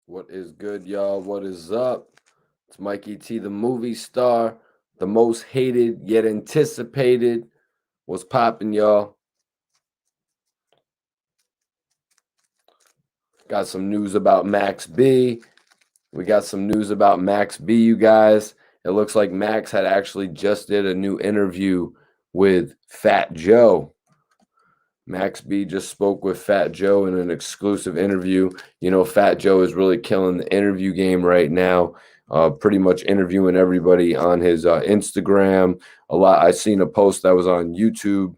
What is good, y'all? What is up? It's Mikey T, the movie star, the most hated yet anticipated. What's poppin', y'all? Got some news about Max B. We got some news about Max B, you guys. It looks like Max had actually just did a new interview with Fat Joe. Max B just spoke with Fat Joe in an exclusive interview. You know, Fat Joe is really killing the interview game right now. Pretty much interviewing everybody on his Instagram. A lot. I seen a post that was on YouTube.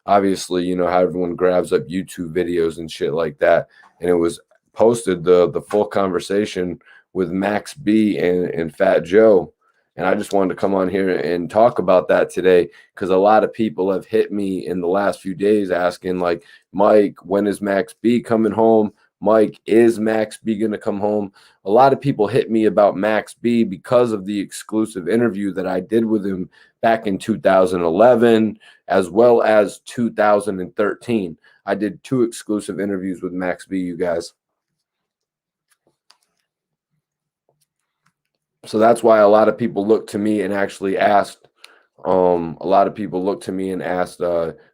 Obviously, you know how everyone grabs up YouTube videos and shit like that, and it was posted the full conversation with Max B and Fat Joe. And I just wanted to come on here and talk about that today because a lot of people have hit me in the last few days asking, like, Mike, when is Max B coming home? Mike, is Max B going to come home? A lot of people hit me about Max B because of the exclusive interview that I did with him back in 2011 as well as 2013. I did 2 exclusive interviews with Max B, you guys. So that's why a lot of people looked to me and actually asked. A lot of people looked to me and asked,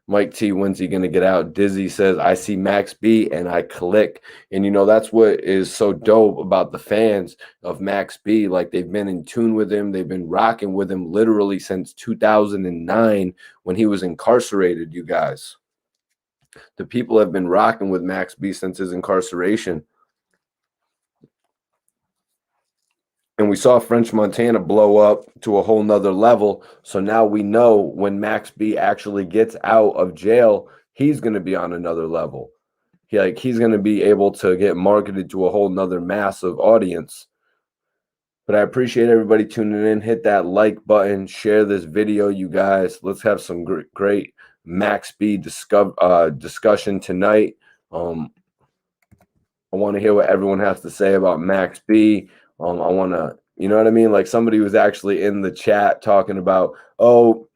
Mike T, when's he gonna get out? Dizzy says, I see Max B, and I click. And you know, that's what is so dope about the fans of Max B. Like, they've been in tune with him, they've been rocking with him literally since 2009 when he was incarcerated, you guys. The people have been rocking with Max B since his incarceration. And we saw French Montana blow up to a whole nother level. So now we know when Max B actually gets out of jail, he's going to be on another level. He's going to be able to get marketed to a whole nother massive audience. But I appreciate everybody tuning in. Hit that like button, share this video, you guys. Let's have some great Max B discussion tonight. I want to hear what everyone has to say about Max B. I want to, you know what I mean? Like, somebody was actually in the chat talking about, oh,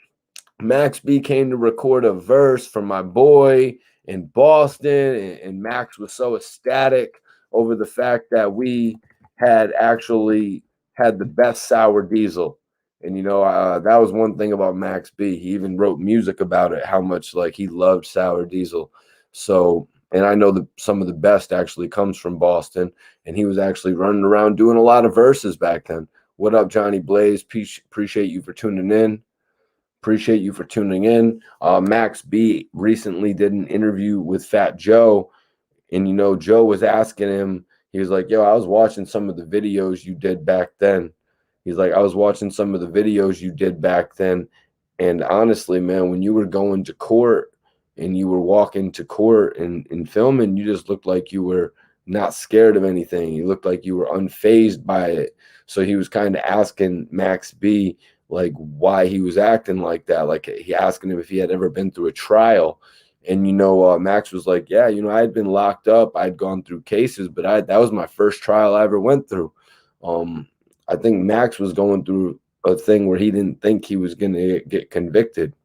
Max B came to record a verse for my boy in Boston, and Max was so ecstatic over the fact that we had actually had the best sour diesel. And you know, that was one thing about Max B. He even wrote music about it, how much like he loved sour diesel. So, and I know that some of the best actually comes from Boston, and he was actually running around doing a lot of verses back then. What up, Johnny Blaze? Appreciate you for tuning in. Appreciate you for tuning in. Max B recently did an interview with Fat Joe, and you know, Joe was asking him, he was like, yo, I was watching some of the videos you did back then. He's like, I was watching some of the videos you did back then. And honestly, man, when you were going to court and you were walking to court and filming, you just looked like you were not scared of anything. You looked like you were unfazed by it. So he was kind of asking Max B, like, why he was acting like that. Like, he asking him if he had ever been through a trial. And, you know, Max was like, yeah, you know, I had been locked up. I'd gone through cases, but that was my first trial I ever went through. I think Max was going through a thing where he didn't think he was going to get convicted.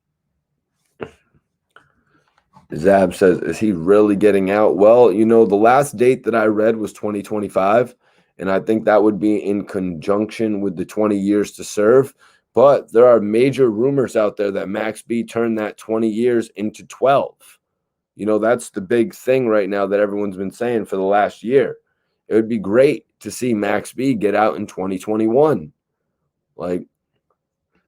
Zab says, is he really getting out? Well, you know, the last date that I read was 2025, and I think that would be in conjunction with the 20 years to serve. But there are major rumors out there that Max B turned that 20 years into 12. You know, that's the big thing right now that everyone's been saying for the last year. It would be great to see Max B get out in 2021. Like,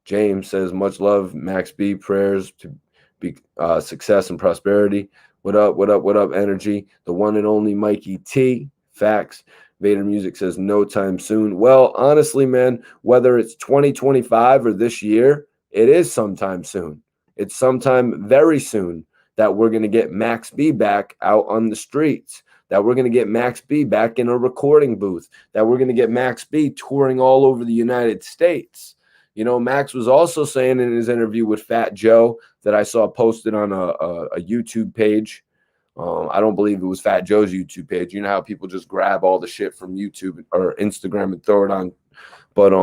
James says, much love, Max B. Prayers to be success and prosperity. What up, what up, what up, energy? The one and only Mikey T. Facts. Vader Music says, no time soon. Well, honestly, man, whether it's 2025 or this year, it is sometime soon. It's sometime very soon that we're going to get Max B back out on the streets, that we're going to get Max B back in a recording booth, that we're going to get Max B touring all over the United States. You know, Max was also saying in his interview with Fat Joe that I saw posted on a YouTube page. I don't believe it was Fat Joe's YouTube page. You know how people just grab all the shit from YouTube or Instagram and throw it on. But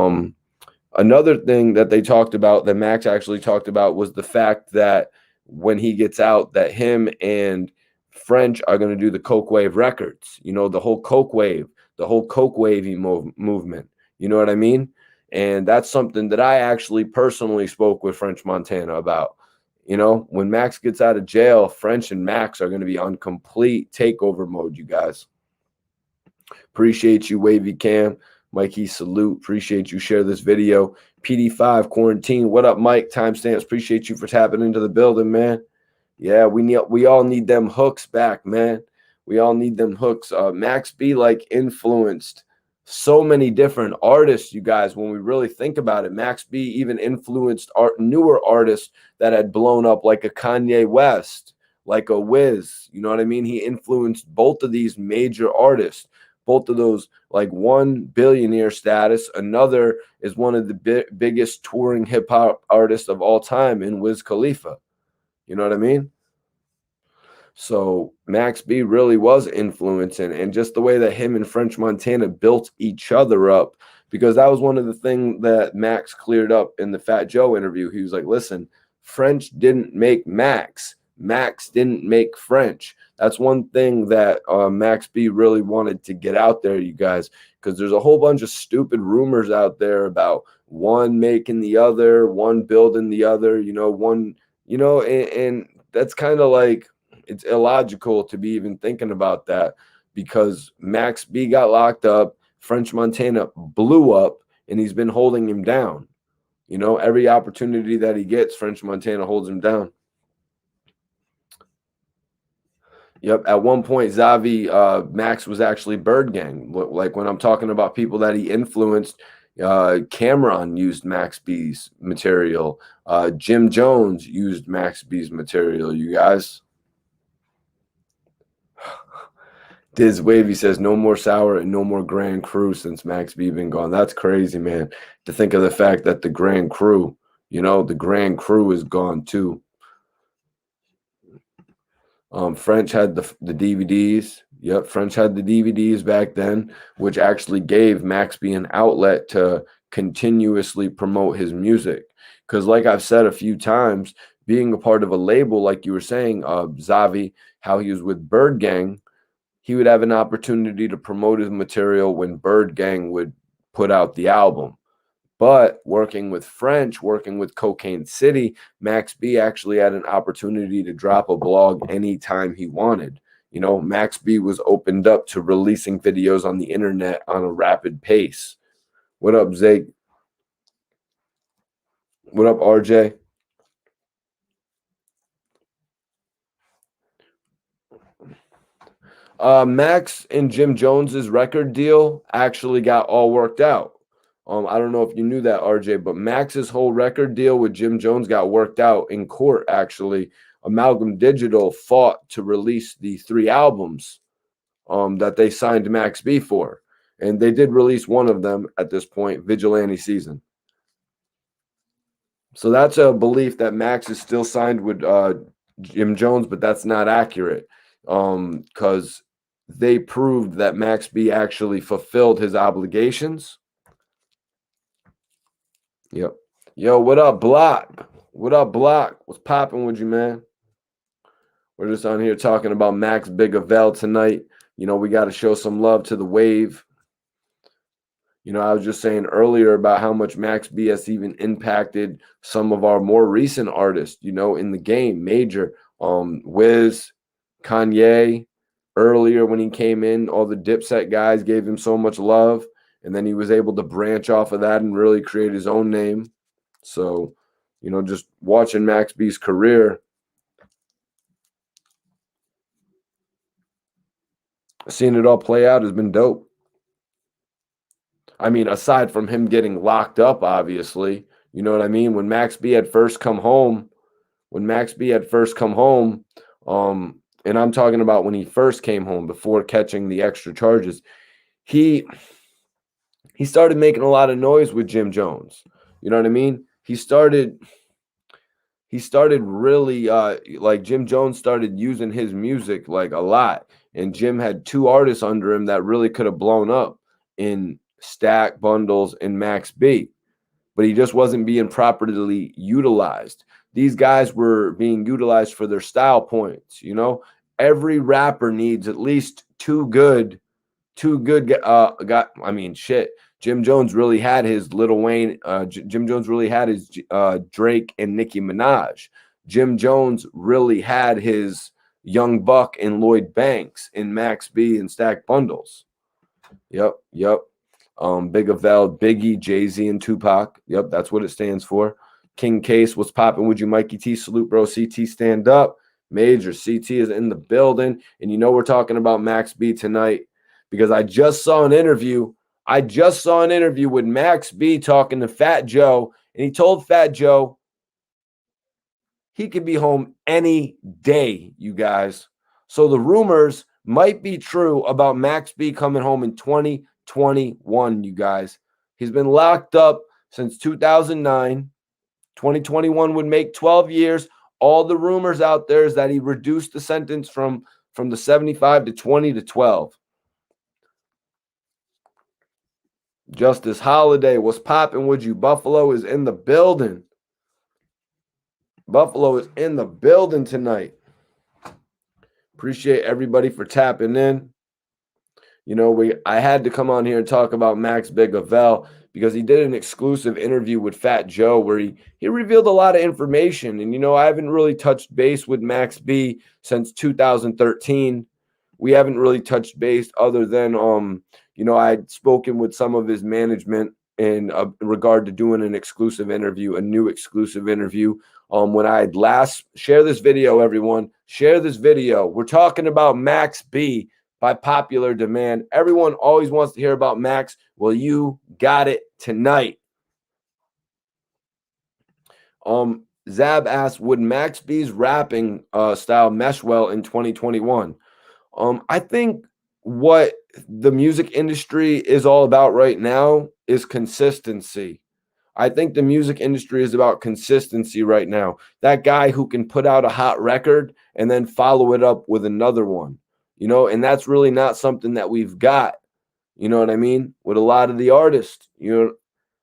another thing that they talked about, that Max actually talked about, was the fact that when he gets out, that him and French are going to do the Coke Wave records. You know, the whole Coke Wave, the whole coke wavy movement. You know what I mean? And that's something that I actually personally spoke with French Montana about. You know, when Max gets out of jail, French and Max are going to be on complete takeover mode, you guys. Appreciate you, Wavy Cam. Mikey, salute. Appreciate you. Share this video. PD5 quarantine. What up, Mike? Timestamps. Appreciate you for tapping into the building, man. Yeah, we all need them hooks back, man. We all need them hooks. Max B like influenced so many different artists, you guys. When we really think about it, Max B even influenced newer artists that had blown up, like a Kanye West, like a Wiz. You know what I mean? He influenced both of these major artists. Both of those, like, one billionaire status, another is one of the biggest touring hip hop artists of all time in Wiz Khalifa. You know what I mean? So Max B really was influencing, and just the way that him and French Montana built each other up, because that was one of the things that Max cleared up in the Fat Joe interview. He was like, listen, French didn't make Max. Max didn't make French. That's one thing that Max B really wanted to get out there, you guys, because there's a whole bunch of stupid rumors out there about one making the other, one building the other, you know, one, you know, and that's kind of like, it's illogical to be even thinking about that, because Max B got locked up, French Montana blew up, and he's been holding him down. You know, every opportunity that he gets, French Montana holds him down. Yep. At one point, Zavi, Max was actually Bird Gang. Like, when I'm talking about people that he influenced, Cameron used Max B's material. Jim Jones used Max B's material, you guys. Diz Wavy says no more Sour and no more Grand Crew since Max B been gone. That's crazy, man. To think of the fact that the Grand Crew, you know, the Grand Crew is gone too. French had the DVDs. Yep, French had the DVDs back then, which actually gave Max B an outlet to continuously promote his music. Because, like I've said a few times, being a part of a label, like you were saying, Zavi, how he was with Bird Gang, he would have an opportunity to promote his material when Bird Gang would put out the album. But working with French, working with Cocaine City, Max B actually had an opportunity to drop a blog anytime he wanted. You know, Max B was opened up to releasing videos on the internet on a rapid pace. What up, Zay? What up, RJ? Max and Jim Jones's record deal actually got all worked out. I don't know if you knew that, RJ, but Max's whole record deal with Jim Jones got worked out in court, actually. Amalgam Digital fought to release the 3 albums that they signed Max B for. And they did release one of them at this point, Vigilante Season. So that's a belief that Max is still signed with Jim Jones, but that's not accurate, because they proved that Max B actually fulfilled his obligations. Yep. Yo, what up, Block? What up, Block? What's popping with you, man? We're just on here talking about Max Bigavell tonight. You know, we got to show some love to the wave. You know, I was just saying earlier about how much Max B has even impacted some of our more recent artists, you know, in the game, major. Wiz, Kanye, earlier when he came in, all the Dipset guys gave him so much love. And then he was able to branch off of that and really create his own name. So, you know, just watching Max B's career, seeing it all play out has been dope. I mean, aside from him getting locked up, obviously, you know what I mean? When Max B had first come home, and I'm talking about when he first came home before catching the extra charges, he started making a lot of noise with Jim Jones. You know what I mean? He started really like, Jim Jones started using his music like a lot, and Jim had 2 artists under him that really could have blown up in Stack, Bundles, and Max B, but he just wasn't being properly utilized. These guys were being utilized for their style points. You know, every rapper needs at least 2 good two good got. I mean, shit. Jim Jones really had his Lil Wayne. Jim Jones really had his Drake and Nicki Minaj. Jim Jones really had his Young Buck and Lloyd Banks in Max B and Stack Bundles. Yep, yep. Big Avell, Biggie, Jay-Z, and Tupac. Yep, that's what it stands for. King Case, what's popping with you, Mikey T? Salute, bro. CT, stand up. Major CT is in the building. And you know we're talking about Max B tonight because I just saw an interview. With Max B talking to Fat Joe, and he told Fat Joe he could be home any day, you guys. So the rumors might be true about Max B coming home in 2021, you guys. He's been locked up since 2009. 2021 would make 12 years. All the rumors out there is that he reduced the sentence from the 75 to 20 to 12. Justice Holiday, what's popping with you? Buffalo is in the building. Buffalo is in the building tonight. Appreciate everybody for tapping in. You know, I had to come on here and talk about Max Big Avell because he did an exclusive interview with Fat Joe where he revealed a lot of information. And, you know, I haven't really touched base with Max B since 2013. We haven't really touched base other than, you know, I'd spoken with some of his management in regard to doing an exclusive interview, a new exclusive interview. When I had last share this video, everyone, share this video. We're talking about Max B by popular demand. Everyone always wants to hear about Max. Well, you got it tonight. Zab asked, would Max B's rapping style mesh well in 2021? I think what the music industry is all about right now is consistency. I think the music industry is about consistency right now. That guy who can put out a hot record and then follow it up with another one, you know, and that's really not something that we've got, you know what I mean? With a lot of the artists, you know,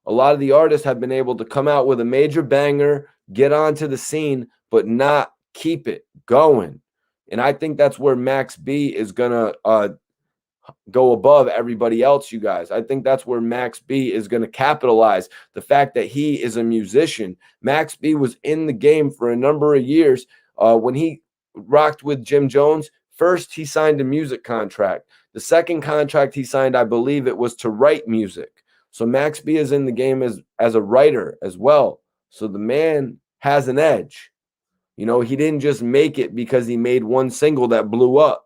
a lot of the artists have been able to come out with a major banger, get onto the scene, but not keep it going. And I think that's where Max B is going to go above everybody else, you guys. I think that's where Max B is going to capitalize. The fact that he is a musician. Max B was in the game for a number of years. When he rocked with Jim Jones, first he signed a music contract. The second contract he signed, I believe it was to write music. So Max B is in the game as a writer as well. So the man has an edge. You know, he didn't just make it because he made one single that blew up.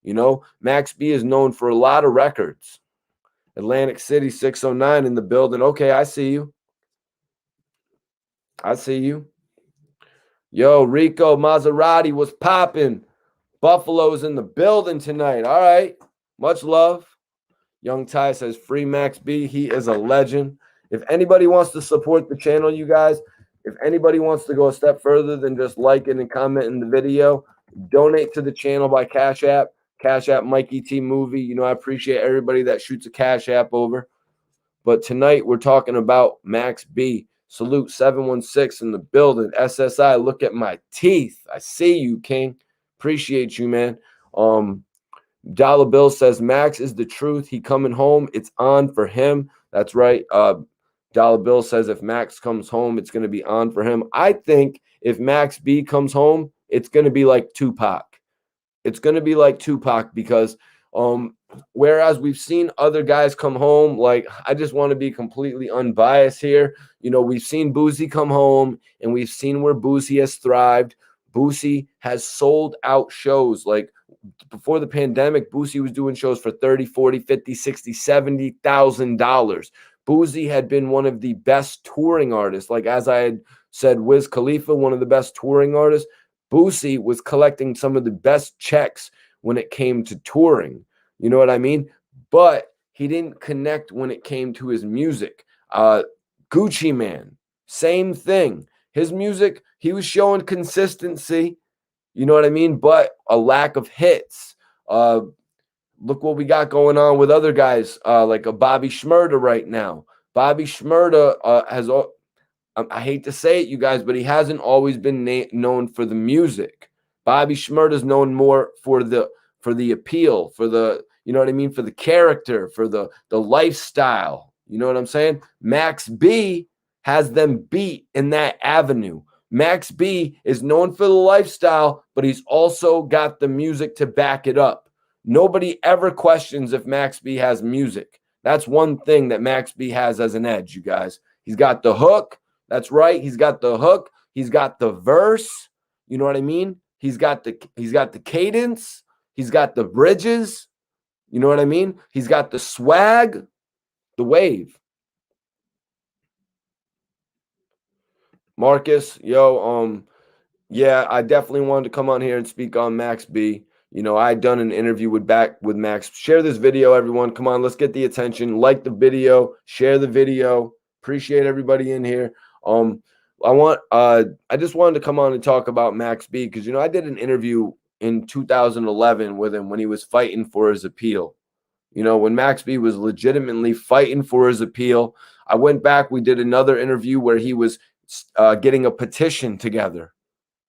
You know, Max B is known for a lot of records. Atlantic City 609 in the building. Okay, I see you. I see you. Yo, Rico Maserati was popping. Buffalo's in the building tonight. All right. Much love. Young Ty says, free Max B. He is a legend. If anybody wants to support the channel, you guys, if anybody wants to go a step further than just liking and commenting the video, donate to the channel by Cash App. Cash App Mikey T Movie. You know, I appreciate everybody that shoots a Cash App over. But tonight we're talking about Max B. Salute 716 in the building. SSI, look at my teeth. I see you, King. Appreciate you, man. Dollar Bill says Max is the truth. He coming home. It's on for him. That's right. Dollar Bill says if Max comes home, it's going to be on for him. I think if Max B comes home, it's going to be like Tupac. It's going to be like Tupac because whereas we've seen other guys come home, like I just want to be completely unbiased here. You know, we've seen Boosie come home and we've seen where Boosie has thrived. Boosie has sold out shows. Like before the pandemic, Boosie was doing shows for $30, $40, $50, $60, $70,000. Boosie had been one of the best touring artists. Like as I had said, Wiz Khalifa, one of the best touring artists. Boosie was collecting some of the best checks when it came to touring. You know what I mean? But he didn't connect when it came to his music. Gucci Man, same thing. His music, he was showing consistency. You know what I mean? But a lack of hits. Look what we got going on with other guys like a Bobby Shmurda right now. Bobby Shmurda has... I hate to say it, you guys, but he hasn't always been known for the music. Bobby Shmurda is known more for the appeal, for the, you know what I mean, for the character, for the lifestyle. You know what I'm saying? Max B has them beat in that avenue. Max B is known for the lifestyle, but he's also got the music to back it up. Nobody ever questions if Max B has music. That's one thing that Max B has as an edge, you guys. He's got the hook. That's right. He's got the hook. He's got the verse. You know what I mean? He's got the cadence. He's got the bridges. You know what I mean? He's got the swag, the wave. Marcus, yo, yeah, I definitely wanted to come on here and speak on Max B. You know, I had done an interview with Max. Share this video, everyone. Come on, let's get the attention. Like the video, share the video. Appreciate everybody in here. I just wanted to come on and talk about Max B because, you know, I did an interview in 2011 with him when he was fighting for his appeal. You know, when Max B was legitimately fighting for his appeal. I went back, we did another interview where he was getting a petition together.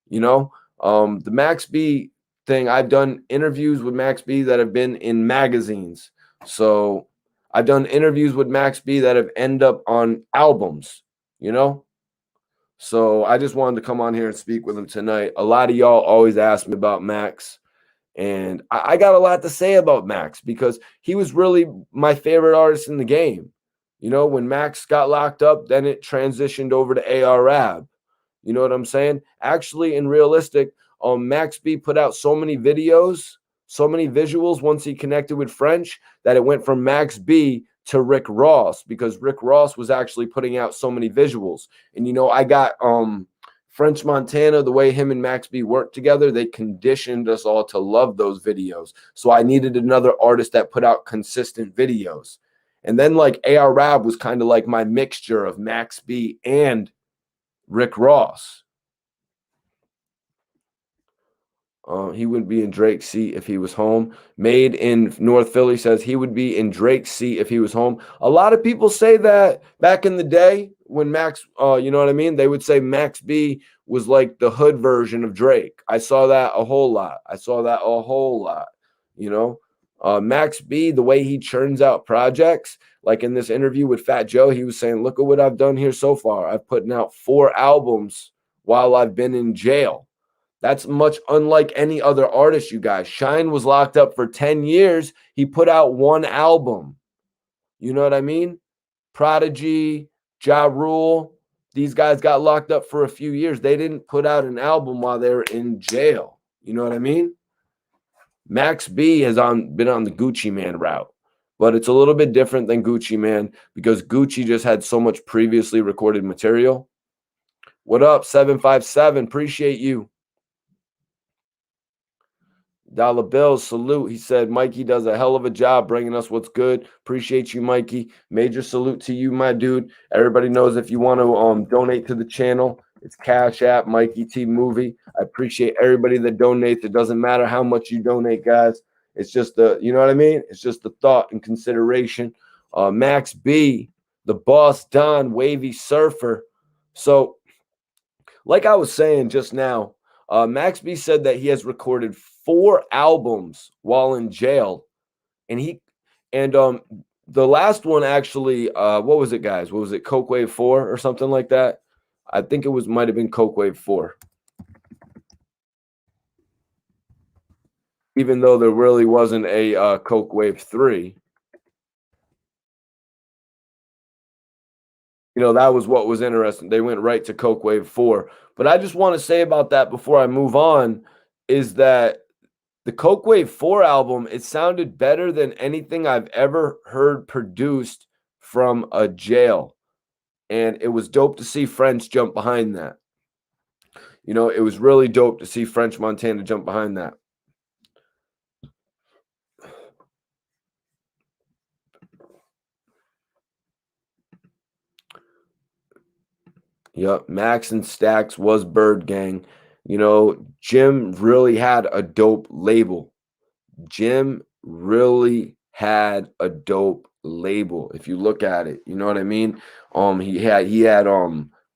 You know, the Max B thing, I've done interviews with Max B that have been in magazines. So I've done interviews with Max B that have ended up on albums, you know? So I just wanted to come on here and speak with him tonight. A lot of y'all always ask me about Max. And I got a lot to say about Max because he was really my favorite artist in the game. You know, when Max got locked up, then it transitioned over to AR-Ab. You know what I'm saying? Actually, in realistic, Max B put out so many videos, so many visuals once he connected with French that it went from Max B to Rick Ross because Rick Ross was actually putting out so many visuals. And, you know, I got French Montana, the way him and Max B worked together, they conditioned us all to love those videos. So I needed another artist that put out consistent videos. And then like AR-Ab was kind of like my mixture of Max B and Rick Ross. He would be in Drake's seat if he was home. Made in North Philly says he would be in Drake's seat if he was home. A lot of people say that back in the day when Max, you know what I mean? They would say Max B was like the hood version of Drake. I saw that a whole lot. You know, Max B, the way he churns out projects, like in this interview with Fat Joe, he was saying, look at what I've done here so far. I've put out 4 albums while I've been in jail. That's much unlike any other artist, you guys. Shine was locked up for 10 years. He put out 1 album. You know what I mean? Prodigy, Ja Rule, these guys got locked up for a few years. They didn't put out an album while they were in jail. You know what I mean? Max B has been on the Gucci Mane route, but it's a little bit different than Gucci Mane because Gucci just had so much previously recorded material. What up, 757? Appreciate you. Dollar Bills, salute. He said, Mikey does a hell of a job bringing us what's good. Appreciate you, Mikey. Major salute to you, my dude. Everybody knows if you want to donate to the channel, it's Cash App, Mikey T Movie. I appreciate everybody that donates. It doesn't matter how much you donate, guys. It's just you know what I mean? It's just the thought and consideration. Max B, the Boss Don, Wavy Surfer. So, like I was saying just now, Max B said that he has recorded 4 albums while in jail, and the last one actually, what was it, guys? What was it, Coke Wave 4 or something like that? I think it might have been Coke Wave 4, even though there really wasn't a Coke Wave 3. You know, that was what was interesting. They went right to Coke Wave 4. But I just want to say about that before I move on is that the Coke Wave 4 album, it sounded better than anything I've ever heard produced from a jail. And it was dope to see French jump behind that. You know, it was really dope to see French Montana jump behind that. Yep, Max and Stacks was Bird Gang. You know, Jim really had a dope label. Jim really had a dope label. If you look at it, you know what I mean? He had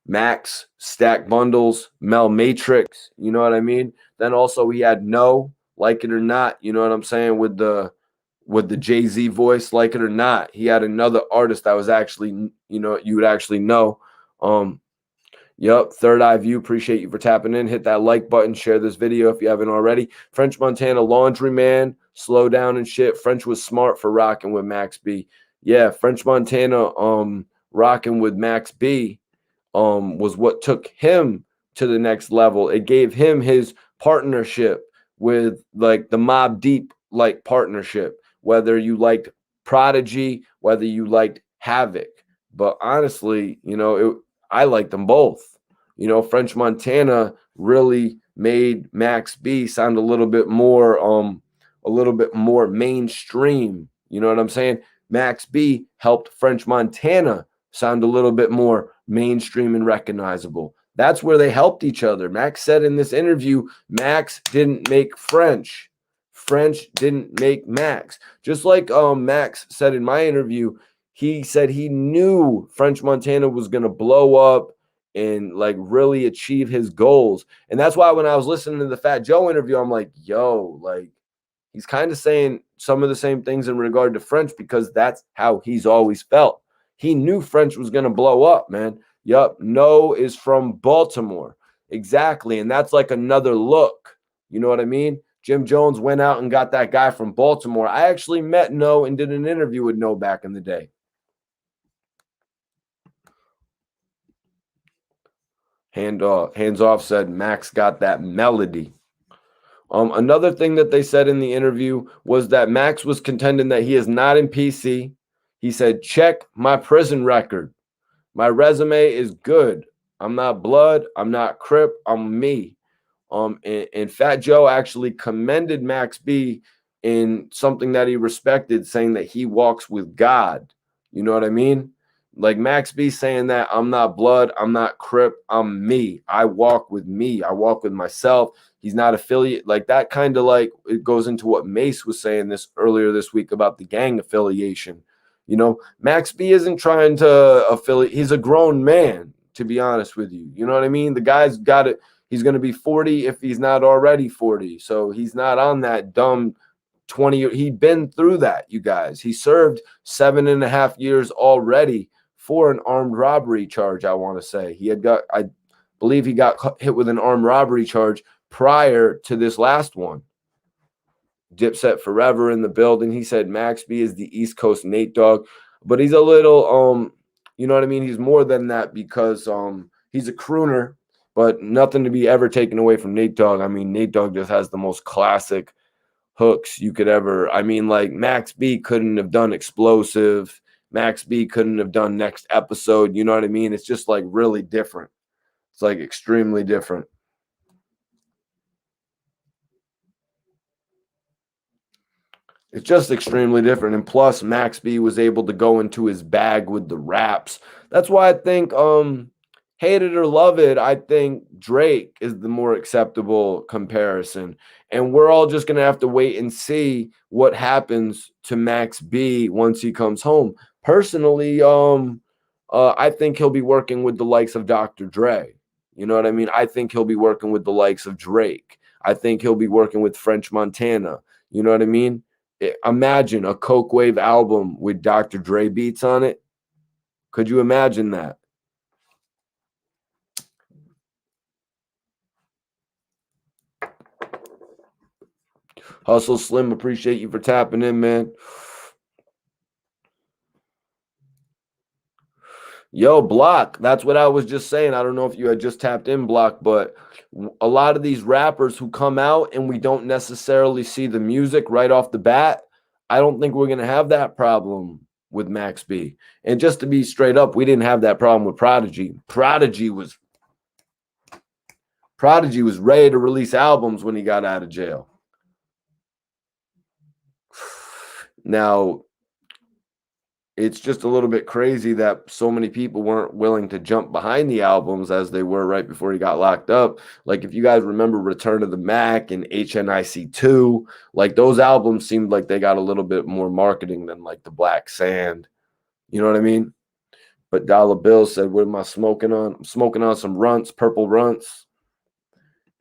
Max, Stack Bundles, Mel Matrix, you know what I mean? Then also he had No, Like It or Not, you know what I'm saying, with the with the Jay-Z voice, like it or not. He had another artist that was actually, you would actually know. Yep, Third Eye View, appreciate you for tapping in. Hit that like button, share this video if you haven't already. French Montana, Laundryman, slow down and shit. French was smart for rocking with Max B. Yeah, French Montana rocking with Max B was what took him to the next level. It gave him his partnership with like the Mobb Deep like partnership, whether you liked Prodigy, whether you liked Havoc. But honestly, I like them both. French Montana really made Max B sound a little bit more mainstream. You know what I'm saying? Max B helped French Montana sound a little bit more mainstream and recognizable. That's where they helped each other. Max said in this interview, Max didn't make French. French didn't make Max. Just like Max said in my interview, he said he knew French Montana was going to blow up and like really achieve his goals. And that's why when I was listening to the Fat Joe interview, I'm like, yo, like he's kind of saying some of the same things in regard to French because that's how he's always felt. He knew French was going to blow up, man. Yup. No is from Baltimore. Exactly. And that's like another look. You know what I mean? Jim Jones went out and got that guy from Baltimore. I actually met No and did an interview with No back in the day. Hands off said Max got that melody. Another thing that they said in the interview was that Max was contending that he is not in PC. He said, check my prison record. My resume is good. I'm not blood. I'm not Crip. I'm me. And Fat Joe actually commended Max B in something that he respected, saying that he walks with God. You know what I mean? Like Max B saying that I'm not blood, I'm not Crip, I'm me. I walk with me. I walk with myself. He's not affiliate. Like that kind of like it goes into what Mace was saying this earlier this week about the gang affiliation. Max B isn't trying to affiliate. He's a grown man, to be honest with you. You know what I mean? The guy's got it. He's going to be 40 if he's not already 40. So he's not on that dumb 20. He'd been through that, you guys. He served 7.5 years already for an armed robbery charge, I want to say. I believe he got hit with an armed robbery charge prior to this last one. Dipset forever in the building. He said Max B is the East Coast Nate Dogg, but he's a little, you know what I mean? He's more than that because he's a crooner, but nothing to be ever taken away from Nate Dogg. I mean, Nate Dogg just has the most classic hooks you could ever. I mean, like Max B couldn't have done Explosive. Max B couldn't have done Next Episode. You know what I mean? It's just like really different. It's like extremely different. It's just extremely different. And plus, Max B was able to go into his bag with the raps. That's why I think, hate it or love it, I think Drake is the more acceptable comparison. And we're all just going to have to wait and see what happens to Max B once he comes home. Personally, I think he'll be working with the likes of Dr. Dre. You know what I mean? I think he'll be working with the likes of Drake. I think he'll be working with French Montana. You know what I mean? Imagine a Coke Wave album with Dr. Dre beats on it. Could you imagine that? Hustle Slim, appreciate you for tapping in, man. Yo, Block, that's what I was just saying. I don't know if you had just tapped in, Block, but a lot of these rappers who come out and we don't necessarily see the music right off the bat, I don't think we're going to have that problem with Max B. And just to be straight up, we didn't have that problem with Prodigy. Prodigy was ready to release albums when he got out of jail. Now, it's just a little bit crazy that so many people weren't willing to jump behind the albums as they were right before he got locked up. Like if you guys remember Return of the Mac and HNIC 2, like those albums seemed like they got a little bit more marketing than like the Black Sand. You know what I mean? But Dollar Bill said, what am I smoking on? I'm smoking on some runts, purple runts.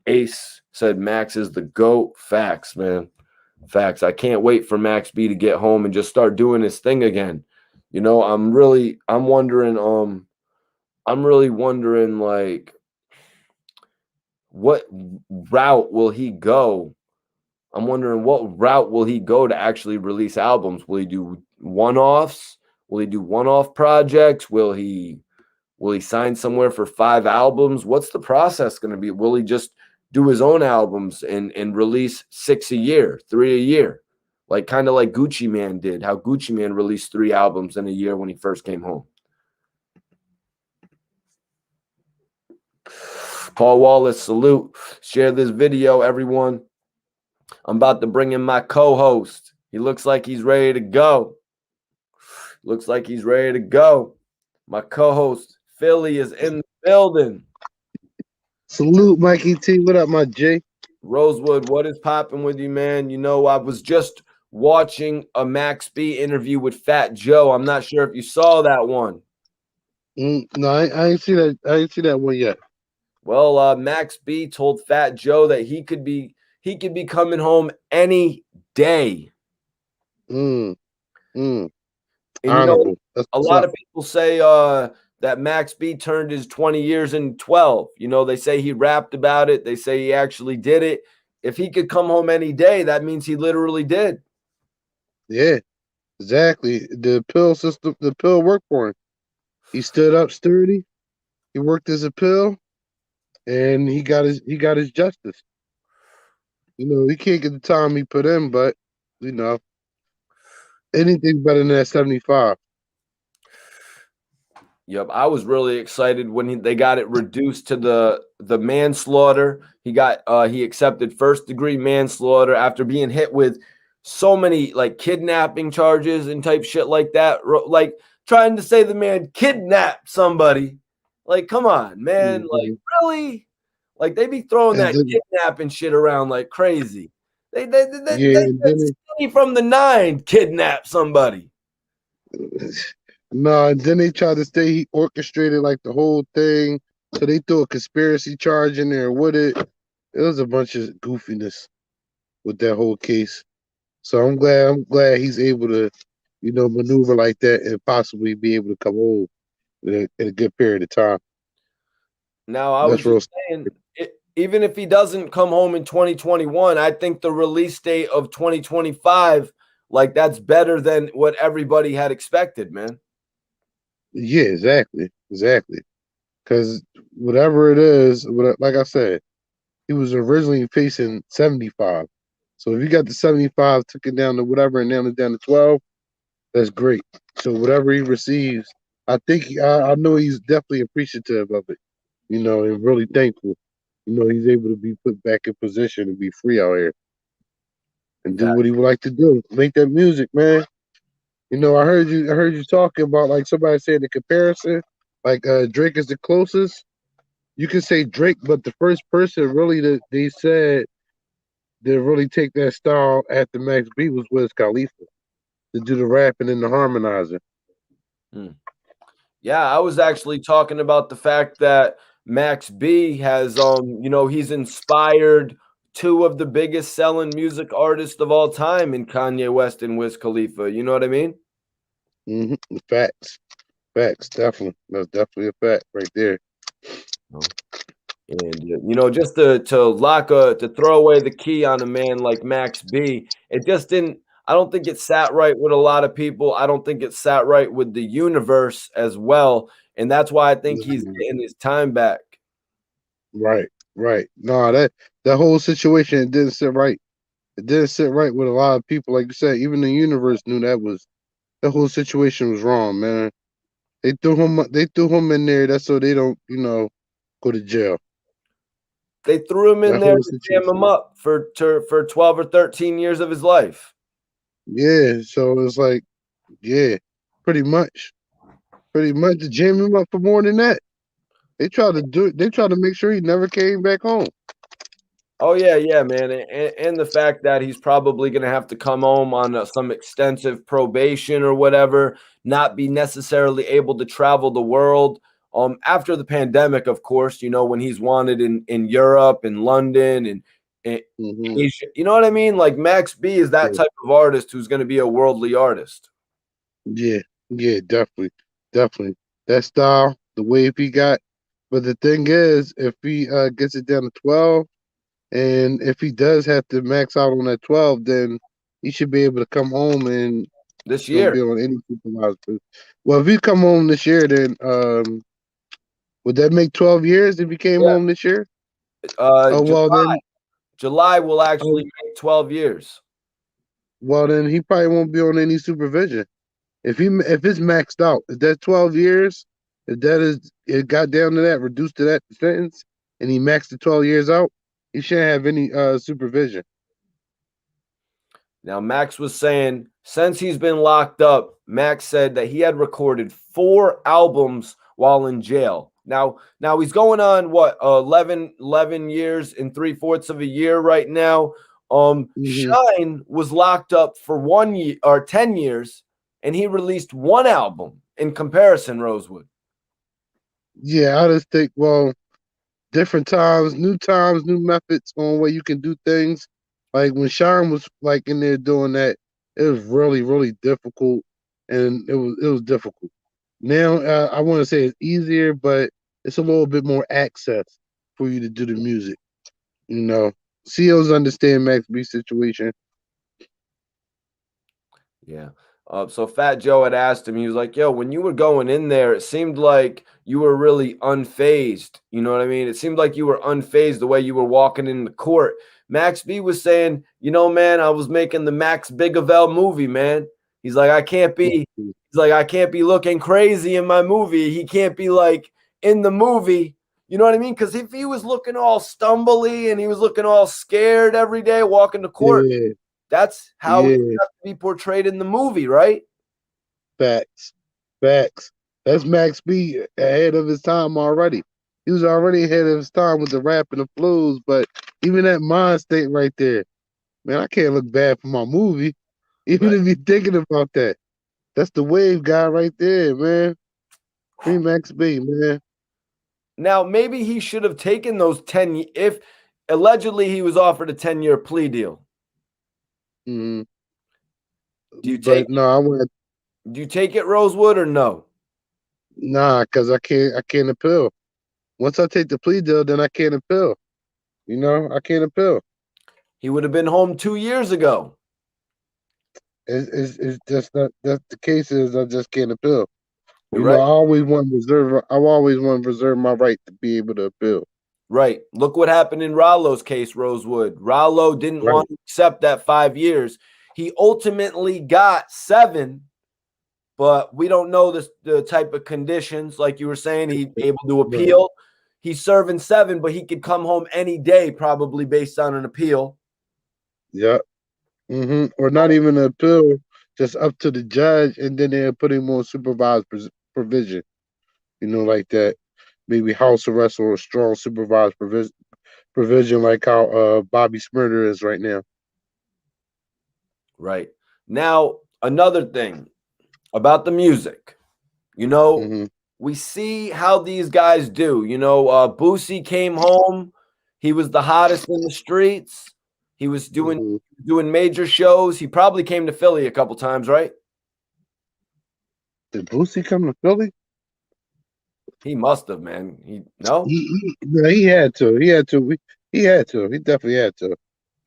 Ace said Max is the GOAT. Facts, man. Facts. I can't wait for Max B to get home and just start doing his thing again. I'm really wondering like what route will he go? I'm wondering what route will he go to actually release albums? Will he do one-offs? Will he do one-off projects? Will he sign somewhere for 5 albums? What's the process going to be? Will he just do his own albums and release 6 a year, 3 a year? Like kind of like Gucci Man did, how Gucci Man released 3 albums in a year when he first came home. Paul Wallace, salute. Share this video, everyone. I'm about to bring in my co-host. He looks like he's ready to go. Looks like he's ready to go. My co-host, Philly, is in the building. Salute, Mikey T. What up, my J? Rosewood, what is popping with you, man? You know, I was just watching a Max B interview with Fat Joe. I'm not sure if you saw that one. No, I ain't see that. I ain't see that one yet. Well, Max B told Fat Joe that he could be coming home any day. Mm. And Honorable. a lot of people say that Max B turned his 20 years in 12. You know, they say he rapped about it. They say he actually did it. If he could come home any day, that means he literally did. Yeah, exactly. The pill system, the pill worked for him. He stood up sturdy. He worked his appeal, and he got his justice. You know, he can't get the time he put in, but you know, anything's better than that 75. Yep, I was really excited when they got it reduced to the manslaughter. He accepted first-degree manslaughter after being hit with so many like kidnapping charges and type shit like that. Like trying to say the man kidnapped somebody. Like, come on, man. Like, really? Like they be throwing that kidnapping shit around like crazy. They from the 9 kidnap somebody. No, and then they tried to say he orchestrated like the whole thing. So they threw a conspiracy charge in there with it. It was a bunch of goofiness with that whole case. So I'm glad he's able to, you know, maneuver like that and possibly be able to come home in a good period of time. Now, I was just saying, even if he doesn't come home in 2021, I think the release date of 2025, like that's better than what everybody had expected, man. Yeah, exactly. Because whatever it is, like I said, he was originally facing 75. So if you got the 75, took it down to whatever, and now it's down to 12, that's great. So whatever he receives, I know he's definitely appreciative of it, you know, and really thankful. You know, he's able to be put back in position and be free out here and do what he would like to do. Make that music, man. You know, I heard you talking about like somebody said the comparison, like Drake is the closest. You can say Drake, but the first person really that they said to really take that style after Max B was Wiz Khalifa to do the rapping and the harmonizing. Yeah, I was actually talking about the fact that Max B has he's inspired 2 of the biggest selling music artists of all time in Kanye West and Wiz Khalifa. You know what I mean? Facts, definitely. That's definitely a fact right there. And you know, just to throw away the key on a man like Max B, it just didn't. I don't think it sat right with a lot of people. I don't think it sat right with the universe as well, and that's why I think he's getting his time back. Right. No, that whole situation, it didn't sit right. It didn't sit right with a lot of people. Like you said, even the universe knew that whole situation was wrong, man. They threw him in there. That's so they don't, you know, go to jail. They threw him in there to jam him up for 12 or 13 years of his life. Yeah, so it's like, yeah, pretty much to jam him up for more than that. They tried to make sure he never came back home. Oh yeah, man, and the fact that he's probably going to have to come home on some extensive probation or whatever, not be necessarily able to travel the world. After the pandemic, of course, you know, when he's wanted in Europe and London and A- Hmm. You know what I mean? Like Max B is that Yeah, type of artist who's going to be a worldly artist. yeah, yeah, definitely, definitely. That style, the wave he got. But the thing is, if he gets it down to 12, and if he does have to max out on that 12, then he should be able to come home and This don't year. be on any supervised. Well, if he come home this year, then would that make 12 years if he came Yeah. home this year? Oh Ju- well, then July will actually oh make 12 years. well then he probably won't be on any supervision. If it's maxed out, if that's 12 years, if that is it got down to that, reduced to that sentence, and he maxed the 12 years out, he shouldn't have any supervision. Now, Max was saying since he's been locked up, Max said that he had recorded 4 albums while in jail. Now he's going on what 11 years and 3/4 of a year right now. Hmm. Shine was locked up for 1 year or 10 years, and he released 1 album in comparison. Rosewood, Yeah, I just think different times, new methods on way you can do things. Like when Sean was like in there doing that, it was really, really difficult, and it was difficult. Now I want to say it's easier, but it's a little bit more access for you to do the music. You know, CEOs understand Max B's situation. yeah. So Fat Joe had asked him, he was like, yo, when you were going in there, it seemed like you were really unfazed. You know what I mean? It seemed like you were unfazed the way you were walking in the court. Max B was saying, you know, man, I was making the Max Bigavell movie, man. He's like, I can't be looking crazy in my movie. He can't be like in the movie. You know what I mean? Because if he was looking all stumbly and he was looking all scared every day walking to court, Yeah, that's how he yeah, has to be portrayed in the movie, right? facts, facts. That's Max B ahead of his time already. He was already ahead of his time with the rap and the flows, but even that mind state right there, man, I can't look bad for my movie. Even Right. if you're thinking about that, that's the wave guy right there, man. Free Max B, man. Now, maybe he should have taken those 10 if allegedly he was offered a 10-year plea deal. Hmm. Do you take But no, I went do you take it, Rosewood, or no? nah, cause I can't appeal. Once I take the plea deal, then I can't appeal. You know, I can't appeal. He would have been home 2 years ago. It's just not that's the case is I just can't appeal. You're You know, right. I always want to reserve my right to be able to appeal. Right. Look what happened in Rollo's case, Rosewood. Rollo didn't Right. want to accept that 5 years. He ultimately got 7, but we don't know the type of conditions. Like you were saying, he able to Right. appeal. He's serving 7, but he could come home any day, probably based on an appeal. Yeah. Or not even an appeal, just up to the judge, and then they're putting more supervised provision. You know, like that. Maybe house arrest or a strong supervised provision, like how Bobby Smurder is right now. Right. Now, another thing about the music, you know, Hmm. we see how these guys do. Boosie came home. He was the hottest in the streets. He was Hmm. doing major shows. He probably came to Philly a couple times, right? Did Boosie come to Philly? He must have, man. No? No, he had to. He had to. He had to. He definitely had to.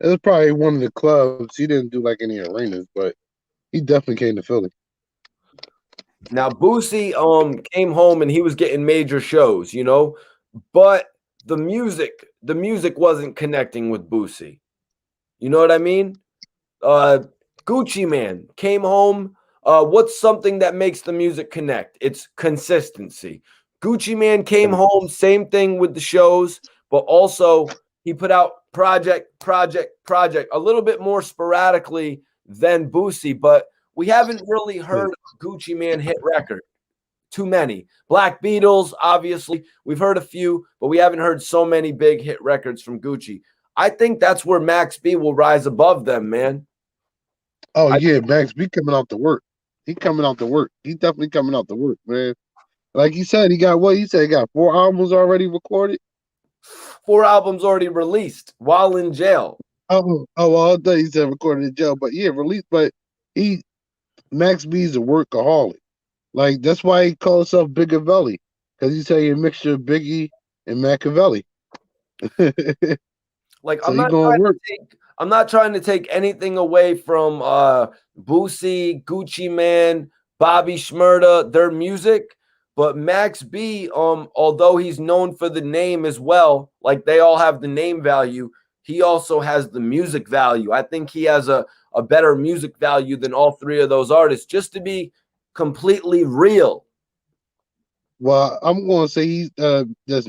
It was probably one of the clubs. He didn't do like any arenas, but he definitely came to Philly. Now Boosie came home and he was getting major shows, but the music wasn't connecting with Boosie. You know what I mean? Uh, Gucci Man came home. What's something that makes the music connect? It's consistency. Gucci Man came home, same thing with the shows, but also he put out project, a little bit more sporadically than Boosie, but we haven't really heard Gucci Man hit record. Too many. Black Beatles, obviously, we've heard a few, but we haven't heard so many big hit records from Gucci. I think that's where Max B will rise above them, man. Oh I yeah, Max B coming out to work. He coming out to work. He definitely coming out to work, man. Like you said, he got what? He said he got 4 albums already recorded. 4 albums already released while in jail. Well, I thought he said recorded in jail, but yeah, released. But he Max B's a workaholic. Like that's why he calls himself Bigavelli, because he's a mixture of Biggie and Machiavelli. Like So he gonna work. I'm not trying to take anything away from Boosie, Gucci Man, Bobby Shmurda, their music, but Max B, although he's known for the name as well, like they all have the name value, he also has the music value. I think he has a better music value than all three of those artists, just to be completely real. Well, I'm gonna say he's just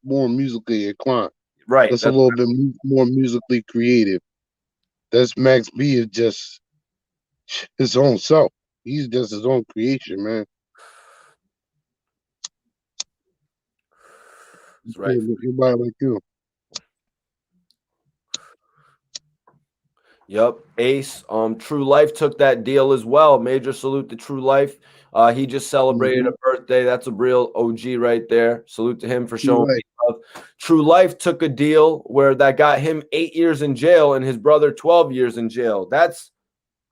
more musically inclined. Right. That's a little bit more musically creative. That's Max B is just his own self. He's just his own creation, man. That's right. Everybody like you. Yep. Ace. True Life took that deal as well. Major salute to True Life. He just celebrated a birthday. That's a real OG right there. Salute to him for showing me love. True Life took a deal where that got him 8 years in jail and his brother 12 years in jail. That's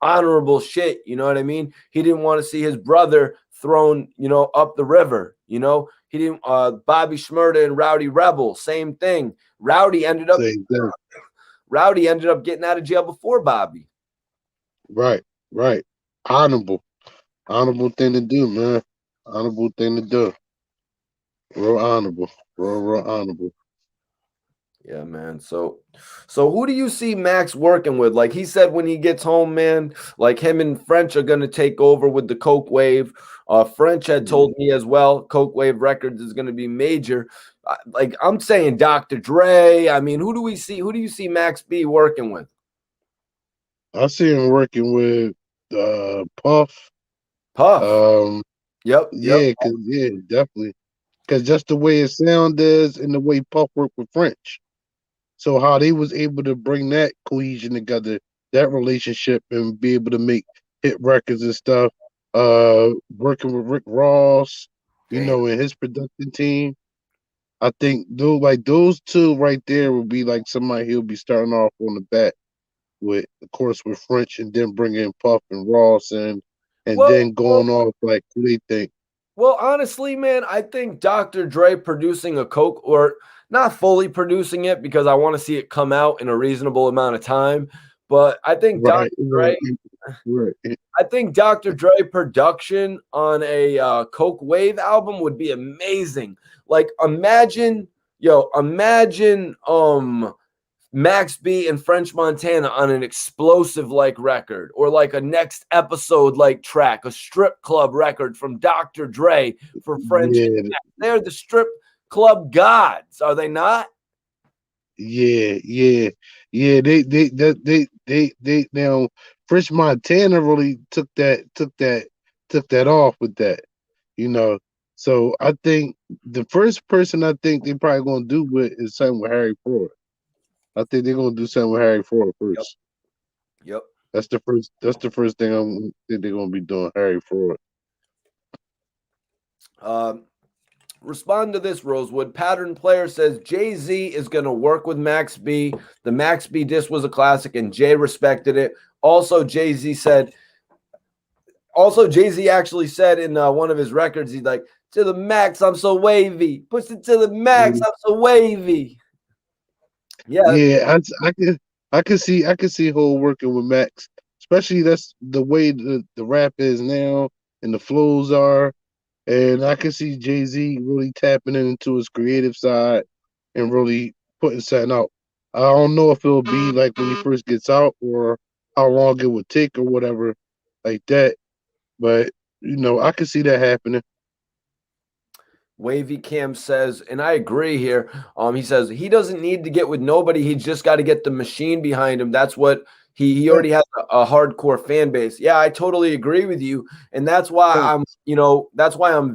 honorable shit. You know what I mean? He didn't want to see his brother thrown, up the river. He didn't. Bobby Shmurda and Rowdy Rebel, same thing. Rowdy ended up getting out of jail before Bobby. Right. Honorable thing to do, man. Honorable thing to do. Real honorable. Real honorable. Yeah, man. So who do you see Max working with? Like he said, when he gets home, man, like him and French are gonna take over with the Coke Wave. French had told me as well, Coke Wave Records is gonna be major. Like I'm saying, Dr. Dre. I mean, who do you see Max B working with? I see him working with Puff. Puff. Yep. Yeah, definitely. Because just the way his sound is and the way Puff worked with French. So how they was able to bring that cohesion together, that relationship, and be able to make hit records and stuff. Working with Rick Ross, and his production team. I think those two right there would be like somebody he'll be starting off on the bat with, of course, with French, and then bringing Puff and Ross in, and then going off like who they think. Well, honestly, man, I think Dr. Dre producing a Coke, or not fully producing it because I want to see it come out in a reasonable amount of time, but I think Dr. Dre production on a Coke Wave album would be amazing. Like imagine Max B and French Montana on an explosive like record, or like a next episode like track, a strip club record from Dr. Dre for French. Yeah. They're the strip club gods, are they not? Yeah. They now French Montana really took that off with that, So I think the first person I think they probably gonna do with is something with Harry Ford. I think they're gonna do something with Harry Ford first. Yep. That's the first thing I think they're gonna be doing, Harry Ford. Respond to this, Rosewood. Pattern Player says Jay-Z is going to work with Max B. The Max B diss was a classic, and Jay respected it. Also, Jay-Z actually said in one of his records, he's like, to the max, I'm so wavy. Push it to the max, I'm so wavy. Yeah, I can see Hov working with Max, especially that's the way the rap is now and the flows are. And I can see Jay-Z really tapping into his creative side and really putting something out. I don't know if it'll be like when he first gets out or how long it would take or whatever like that. But, I can see that happening. Wavy Cam says, and I agree here. He says he doesn't need to get with nobody. He's just got to get the machine behind him. That's what he already has a hardcore fan base. Yeah, I totally agree with you, and that's why I'm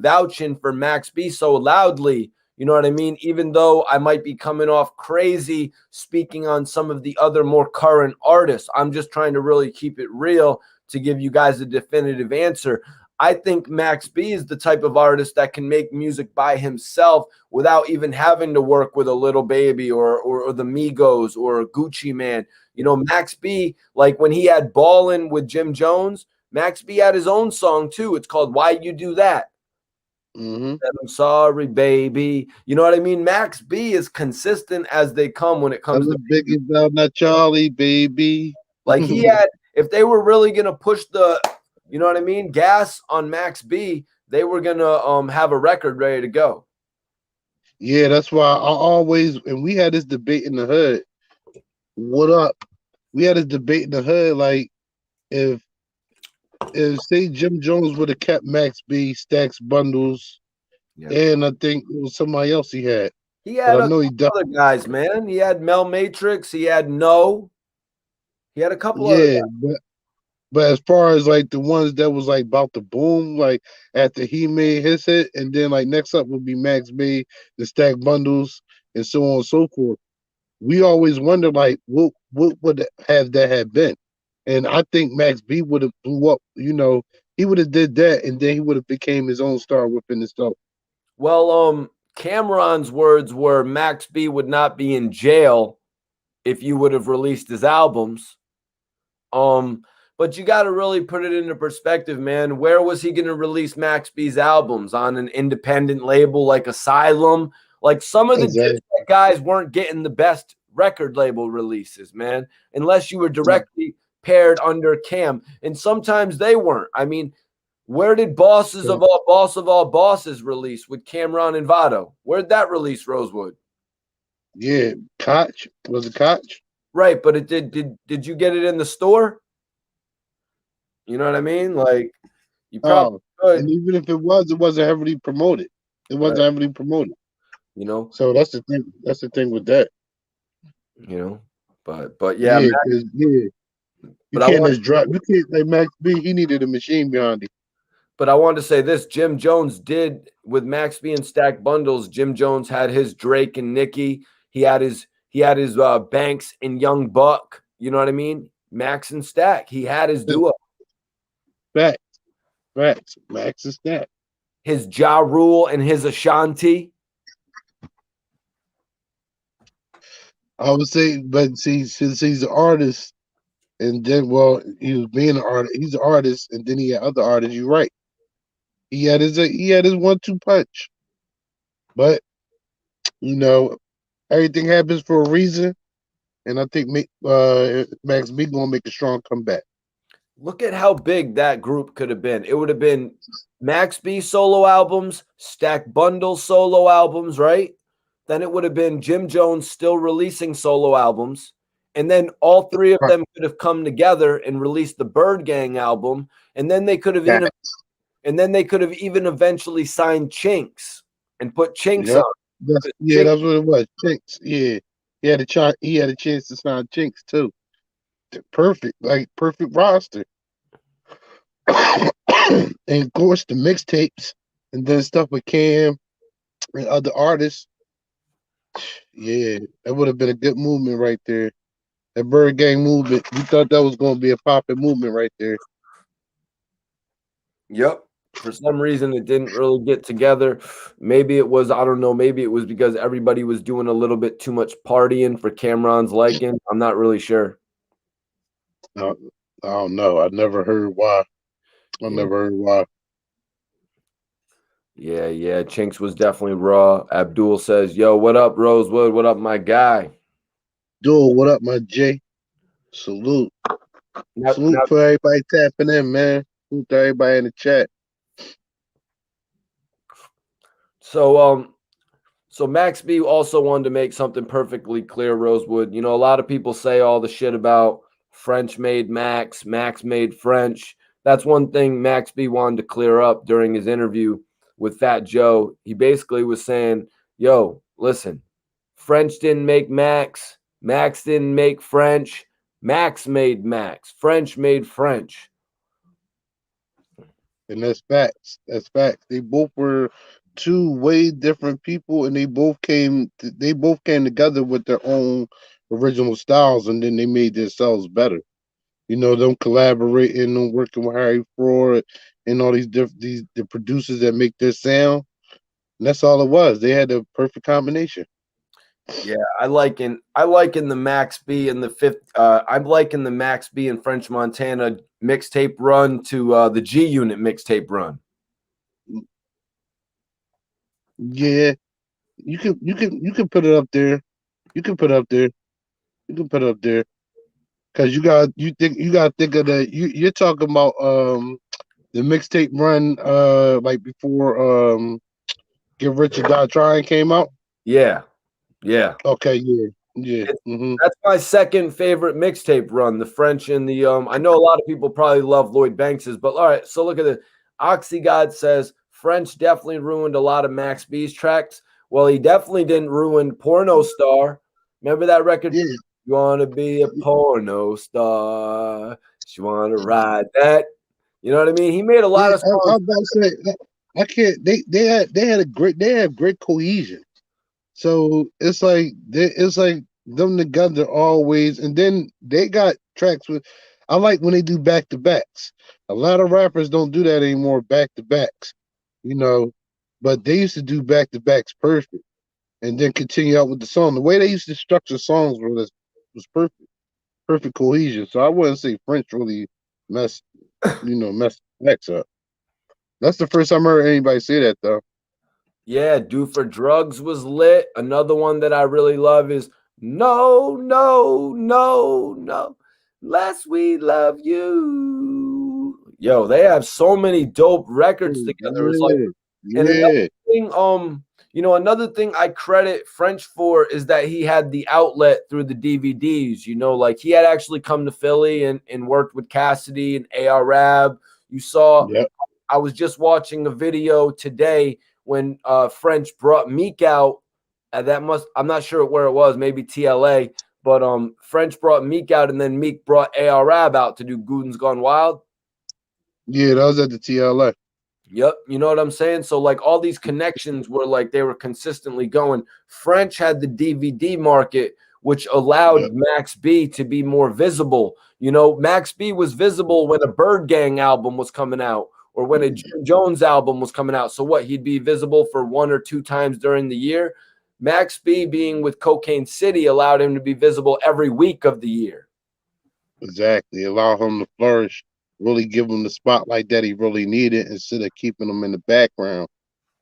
vouching for Max B so loudly. You know what I mean? Even though I might be coming off crazy speaking on some of the other more current artists, I'm just trying to really keep it real to give you guys a definitive answer. I think Max B is the type of artist that can make music by himself without even having to work with a Little Baby or the Migos or Gucci Man. You know, Max B, like when he had Ballin' with Jim Jones, Max B had his own song too. It's called Why You Do That. Mm-hmm. I'm sorry, baby. You know what I mean? Max B is consistent as they come when it I'm comes a to biggie about not Charlie, baby. like he had, if they were really gonna push the, you know what I mean, gas on Max B, they were gonna have a record ready to go. Yeah, that's why I always, and we had this debate in the hood. What up? We had this debate in the hood, like if say Jim Jones would have kept Max B, Stacks Bundles, Yeah. and I think it was somebody else he had, He but had I a know he couple other guys, man. He had Mel Matrix, he had No, he had a couple other yeah, guys. but as far as like the ones that was like about to boom, like after he made his hit, and then like next up would be Max B, the Stack Bundles, and so on and so forth. We always wonder like what would have that have been, and I think Max B would have blew up. You know, he would have did that, and then he would have became his own star within himself. Well, Cameron's words were Max B would not be in jail if you would have released his albums. Um, but you got to really put it into perspective, man. Where was he going to release Max B's albums? On an independent label like Asylum? Like some of the Exactly. Dipset guys weren't getting the best record label releases, man, unless you were directly paired under Cam. And sometimes they weren't. I mean, where did Boss of All Bosses release with Cameron and Vado? Where'd that release, Rosewood? Yeah, Koch was it Koch? Right, but it did you get it in the store? You know what I mean? Like you probably Oh, and could, even if it was, it wasn't heavily promoted. It wasn't right? heavily promoted. You know, So that's the thing. That's the thing with that. you know, but yeah, Yeah, Mac, because yeah, you but I can't want just drop. You can't like Max B. He needed a machine behind it. but I wanted to say this: Jim Jones did with Max being stacked bundles. Jim Jones had his Drake and Nicki. He had his Banks and Young Buck. You know what I mean? Max and Stack. He had his duo. Facts, facts. Max is that. His Ja Rule and his Ashanti. I would say, but see, since he's an artist, and then well, he was being an artist. He's an artist, and then he had other artists. You're right. He had his 1-2 punch, but you know everything happens for a reason, and I think Max B gonna make a strong comeback. Look at how big that group could have been. It would have been Max B solo albums, Stack Bundle solo albums, right? Then it would have been Jim Jones still releasing solo albums. And then all three of Right. them could have come together and released the Bird Gang album. And then they could have That. even eventually signed Chinks and put Chinks Yep. on. Yeah, Chinks, that's what it was. Chinks. Yeah, he had a chance. He had a chance to sign Chinks too. Perfect, like perfect roster. And of course the mixtapes, and then stuff with Cam and other artists. Yeah, that would have been a good movement right there. That Bird Gang movement. We thought that was going to be a popping movement right there. yep. For some reason, it didn't really get together. Maybe it was, I don't know, maybe it was because everybody was doing a little bit too much partying for Cameron's liking. I'm not really sure. I, I don't know. I never heard why. I Yeah. never heard why. Yeah. Chinks was definitely raw. Abdul says, yo, what up, Rosewood? What up, my guy? Dude, what up, my J? Salute. Now, Salute for everybody tapping in, man. Salute to everybody in the chat. so so Max B also wanted to make something perfectly clear, Rosewood. You know, a lot of people say all the shit about French made Max, Max made French. That's one thing Max B wanted to clear up during his interview with Fat Joe. He basically was saying, yo, listen, French didn't make Max, Max didn't make French, Max made Max, French made French. And that's facts. That's facts. They both were two way different people, and they both came together with their own original styles, and then they made themselves better. Them collaborating and working with Harry Fraud and all these the producers that make their sound. And that's all it was. They had the perfect combination. Yeah, I liken the Max B and the fifth. I'm liking the Max B and French Montana mixtape run to the G Unit mixtape run. Yeah, you can put it up there. You can put it up there. You can put it up there because you got to think of you're talking about the mixtape run like before Get Rich or Die Trying came out. Yeah, yeah. Okay, yeah, yeah. That's my second favorite mixtape run, the French and the I know a lot of people probably love Lloyd Banks's, but all right, so look at it. Oxygod says French definitely ruined a lot of Max B's tracks. Well, he definitely didn't ruin Porno Star. Remember that record? Yeah, You wanna be a porno star. You wanna ride that. You know what I mean? He made a lot yeah. of I songs. was about to say I can't. They had great cohesion. So it's like them together always, and then they got tracks with. I like when they do back to backs. A lot of rappers don't do that anymore, back to backs, you know. But they used to do back to backs perfect, and then continue out with the song. The way they used to structure songs was perfect, perfect cohesion. So I wouldn't say French really messed, messed backs up. That's the first time I heard anybody say that though. Yeah, Do for Drugs was lit. Another one that I really love is No, No, No, No, Lest We Love You. Yo, they have so many dope records together. It's like, Yeah, and another yeah, thing, another thing I credit French for is that he had the outlet through the DVDs. Like he had actually come to Philly and worked with Cassidy and AR Rab. You saw yep. I was just watching a video today when French brought Meek out. I'm not sure where it was, maybe TLA, but French brought Meek out, and then Meek brought AR Rab out to do Gooden's Gone Wild. Yeah, that was at the TLA. Yep, you know what I'm saying? So like all these connections were like they were consistently going. French had the DVD market, which allowed Yep. Max B to be more visible. Max B was visible when a Bird Gang album was coming out or when a Jim Jones album was coming out. So what? He'd be visible for one or two times during the year. Max B being with Cocaine City allowed him to be visible every week of the year. Exactly. Allow him to flourish, really give him the spotlight that he really needed instead of keeping him in the background.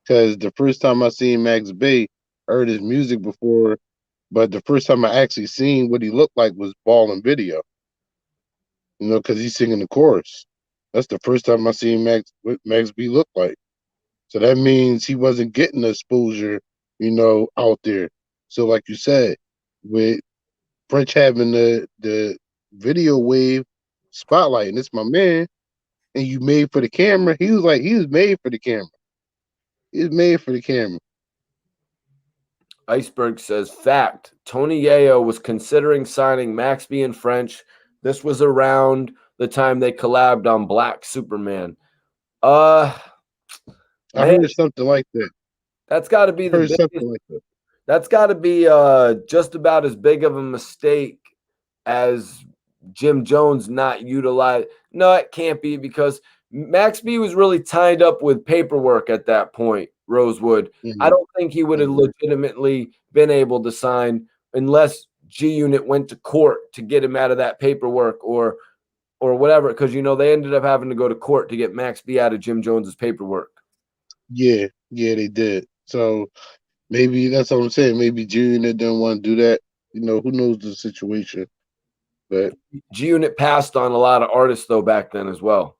Because the first time I seen Max B, heard his music before, but the first time I actually seen what he looked like was Ball and Video, because he's singing the chorus. That's the first time I seen what Max B looked like. So that means he wasn't getting the exposure, out there. So like you said, with French having the video wave spotlight, and it's my man, and you made for the camera. He was made for the camera. He was made for the camera. Iceberg says, fact, Tony Yayo was considering signing Max B and French. This was around the time they collabed on Black Superman. Uh I man, heard something like that. that's got to be I the heard something biggest. like that. That's got to be just about as big of a mistake as Jim Jones not utilize. No, it can't be because Max B was really tied up with paperwork at that point, Rosewood. I Mhm, don't think he would have mhm. legitimately been able to sign unless G Unit went to court to get him out of that paperwork or whatever. Because they ended up having to go to court to get Max B out of Jim Jones's paperwork. Yeah, yeah, they did. So maybe that's what I'm saying. Maybe Junior didn't want to do that. Who knows the situation? But G Unit passed on a lot of artists though back then as well.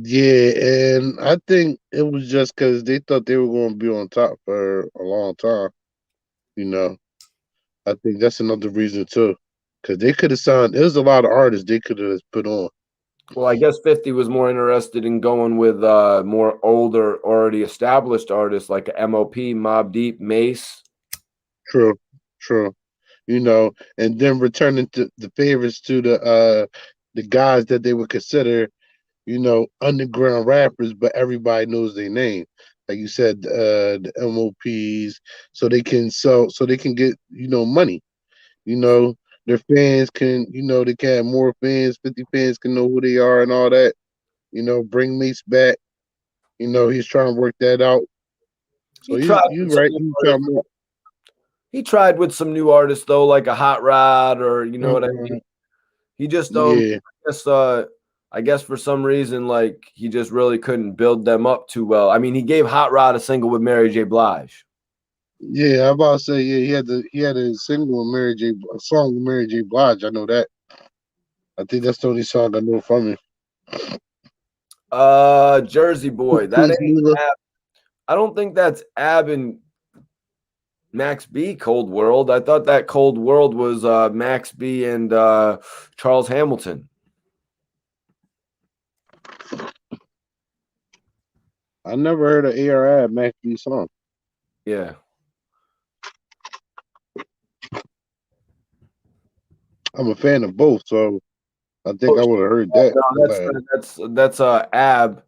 yeah, and I think it was just because they thought they were going to be on top for a long time. You know, I think that's another reason too, because they could have signed. There's a lot of artists they could have put on. Well, I guess 50 was more interested in going with more older, already established artists like MOP, Mob Deep, Mace. True, true. And then returning to the favors to the guys that they would consider, underground rappers, but everybody knows their name. Like you said, the MOPs, so they can get, money. You know, their fans can, they can have more fans. 50 fans can know who they are and all that. Bring Mace back. He's trying to work that out. So He tried you with some right. new You trying artists. more. He tried with some new artists though, like a Hot Rod, or you know what I mean. Uh, He just yeah, guess I guess for some reason like he just really couldn't build them up too well. I mean, he gave Hot Rod a single with Mary J. Blige. yeah. I'm about to say, yeah. He had a single with a song with Mary J. Blige. I know that. I think that's the only song I know from him. Jersey Boy. That Please, ain't Mila. Ab. I don't think that's Ab and Max B Cold World. I thought that Cold World was Max B and Charles Hamilton. I never heard of ARI Mac B song. Yeah. I'm a fan of both, so I think Oh, I would have heard that. no, that's Ab.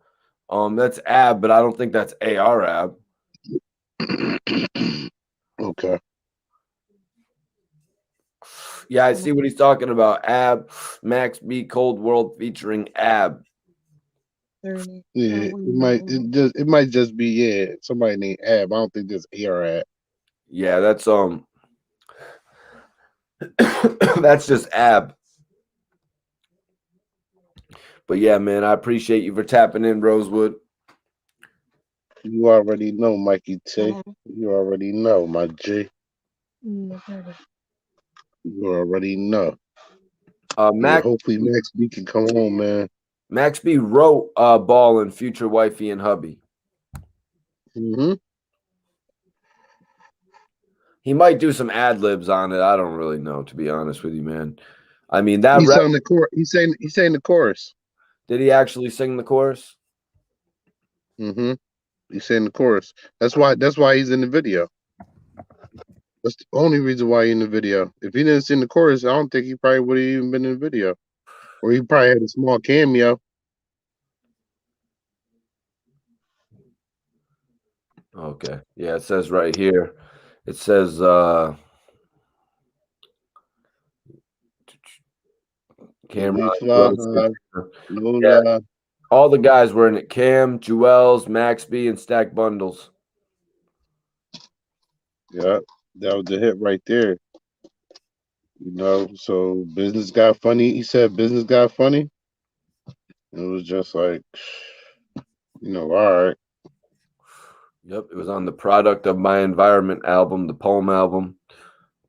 That's Ab, but I don't think that's AR Ab. Okay. Yeah, I see what he's talking about. Ab, Max B Cold World featuring Ab. Yeah, it might just be somebody named Ab. I don't think there's ARI. Yeah, that's that's just Ab. But yeah, man, I appreciate you for tapping in, Rosewood. You already know, Mikey T. You already know, my G. You already know. Yeah, Max hopefully Max B can come home, man. Max B wrote Ball and Future Wifey and Hubby. Mm-hmm. He might do some ad libs on it. I don't really know, to be honest with you, man. I mean, that He's on the chorus. He's saying the chorus. Did he actually sing the chorus? Mm-hmm. He's saying the chorus. That's why he's in the video. That's the only reason why he's in the video. If he didn't sing the chorus, I don't think he probably would have even been in the video. Or he probably had a small cameo. Okay. Yeah, it says right here. It says Camera. Big Fly, Yeah, Lola. all the guys were in it. Cam, Jewels, Max B, and Stack Bundles. Yeah, that was the hit right there. So business got funny. He said business got funny. It was just like, all right. Yep, it was on the Product of My Environment album, the Poem album.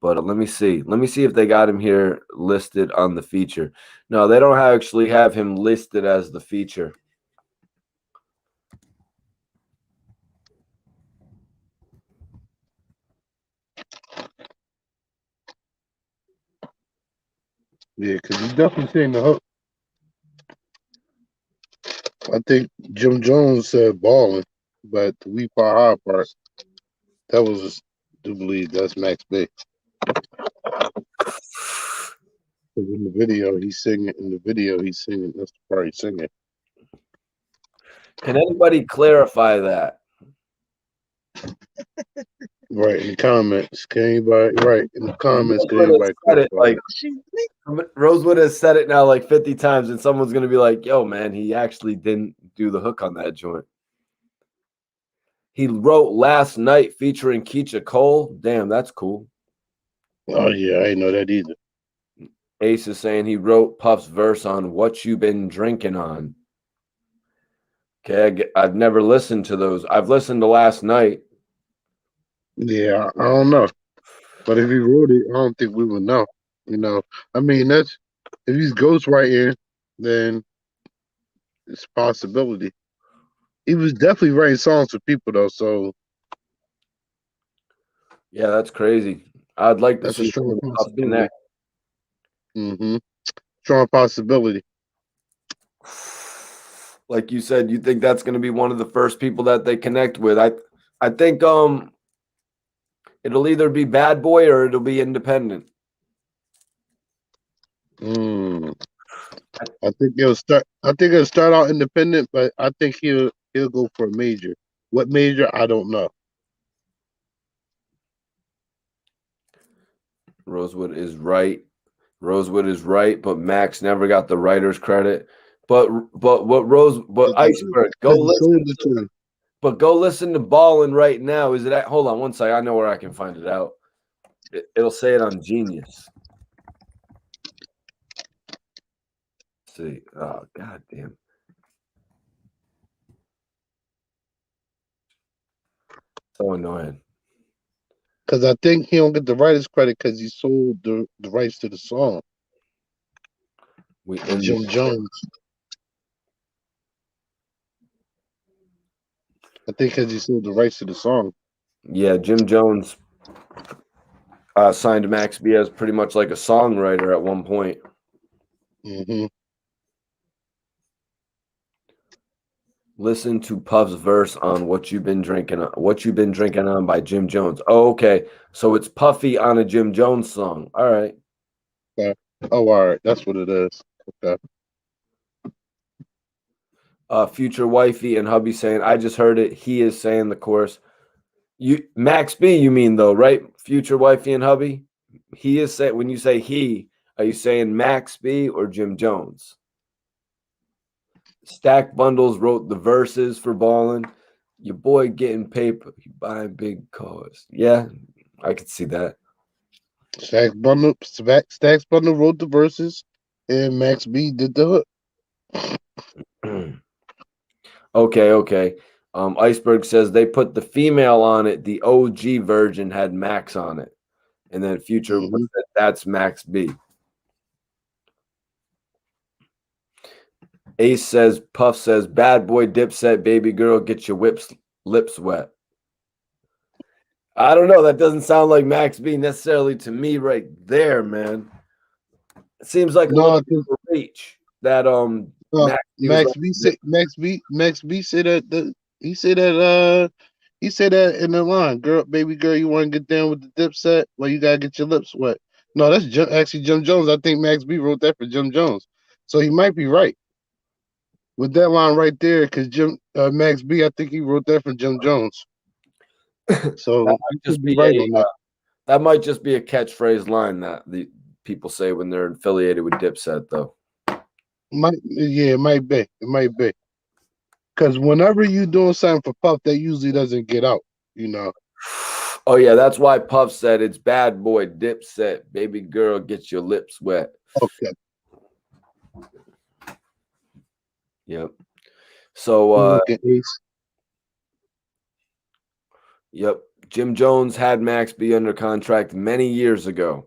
But let me see. Let me see if they got him here listed on the feature. No, they don't actually have him listed as the feature. Yeah, because he's definitely saying the hook. I think Jim Jones said balling, but the We Par High part, that was, I do believe that's Max B. In the video, he's singing. In the video, he's singing. That's the part he's singing. Can anybody clarify that? Right in the comments, can anybody? Right in the comments, can Rosewood has anybody said it clarify? like Rosewood has said it now like 50 times, and someone's gonna be like, "Yo, man, he actually didn't do the hook on that joint." He wrote Last Night featuring Keisha Cole. Damn, that's cool. Oh yeah, I didn't know that either. Ace is saying he wrote Puff's verse on What You Been Drinking On. Okay, I've never listened to those. I've listened to Last Night. Yeah, I don't know, but if he wrote it, I don't think we would know. I mean, that's if he's ghostwriting, then it's a possibility. He was definitely writing songs for people though, so Yeah, that's crazy. I'd like to that's a see him strong and Puff possibility. connect. Strong possibility. Like you said, you think that's going to be one of the first people that they connect with. I think it'll either be Bad Boy or it'll be Independent. I think it'll start. I think it'll start out independent, but I think he'll go for a major. What major? I don't know. Rosewood is right. Rosewood is right, but Max never got the writer's credit. But Iceberg, go Because he listen. sold it to him. But go listen to Ballin' right now. Is it at? Hold on one second. I know where I can find it out. It'll say it on Genius. Let's see. Oh, god damn. So annoying. Because I think he don't get the writer's credit because he sold the rights to the song. We To Jim Jones. I think because he sold the rights to the song. Yeah, Jim Jones signed Max B as pretty much like a songwriter at one point. Mm-hmm. Listen to Puff's verse on What You've Been Drinking On. What You've Been Drinking On by Jim Jones. Oh, okay. So it's Puffy on a Jim Jones song. All right. Okay. Oh, all right. That's what it is. Okay. Future wifey and hubby saying, I just heard it. He is saying the chorus. You Max B, you mean though, right? Future wifey and hubby. He is saying, when you say he, are you saying Max B or Jim Jones? Stack Bundles wrote the verses for Ballin'. Your boy getting paper. You buying big cars. Yeah, I could see that. Stacks Bundle wrote the verses, and Max B did the hook. Okay. Iceberg says they put the female on it. The OG version had Max on it. And then Future Mm-hmm. said that's Max B. Ace says, Puff says, bad boy Dipset, baby girl, get your lips wet. I don't know. That doesn't sound like Max B necessarily to me right there, man. It seems like a No, little bit of a reach that Max B was like, Max B said that he said that in the line, girl, baby girl, you want to get down with the Dipset? Well, you gotta get your lips wet. No, that's actually Jim Jones. I think Max B wrote that for Jim Jones, so he might be right with that line right there. Because Max B, I think he wrote that for Jim Jones, so that he might could just be be right on that. that might just be a catchphrase line that the people say when they're affiliated with Dipset, though. It might be, because whenever you doing something for Puff, that usually doesn't get out, you know. Oh yeah, that's why Puff said it's bad boy Dipset, baby girl, get your lips wet. Okay. Yep. So Look at Ace. yep, Jim Jones had Max B under contract many years ago.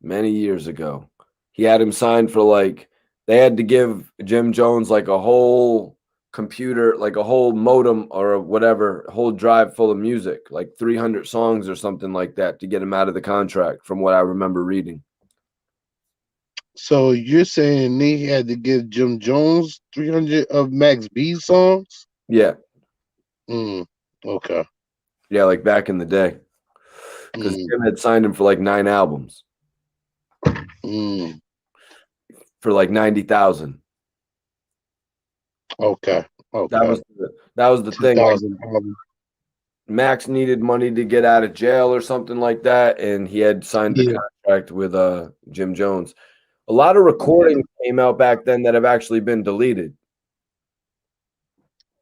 Many years ago. He had him signed for like they had to give Jim Jones like a whole computer, like a whole modem or whatever, a whole drive full of music, like 300 songs or something like that to get him out of the contract from what I remember reading. So you're saying they had to give Jim Jones 300 of Max B's songs? Yeah. Okay. Yeah, like back in the day. Because Mm, Jim had signed him for like 9 albums mm, for like 90,000. okay. That Okay. was the thing. Like 2000 album. Max needed money to get out of jail or something like that, and he had signed the Yeah. contract with Jim Jones. A lot of recordings came out back then that have actually been deleted.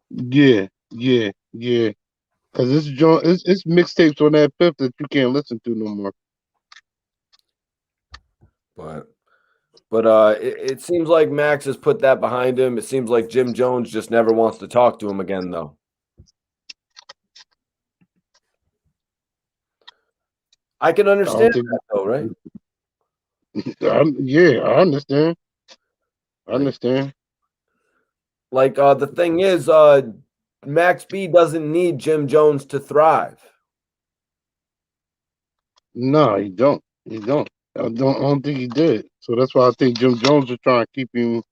Yeah. Because it's mixtapes on that fifth that you can't listen to no more. But it seems like Max has put that behind him. It seems like Jim Jones just never wants to talk to him again, though. I can understand that, though, right? I understand. I Like, understand. the thing is, Max B doesn't need Jim Jones to thrive. No, he don't. He don't. I don't think he did. So that's why I think Jim Jones was trying to keep him,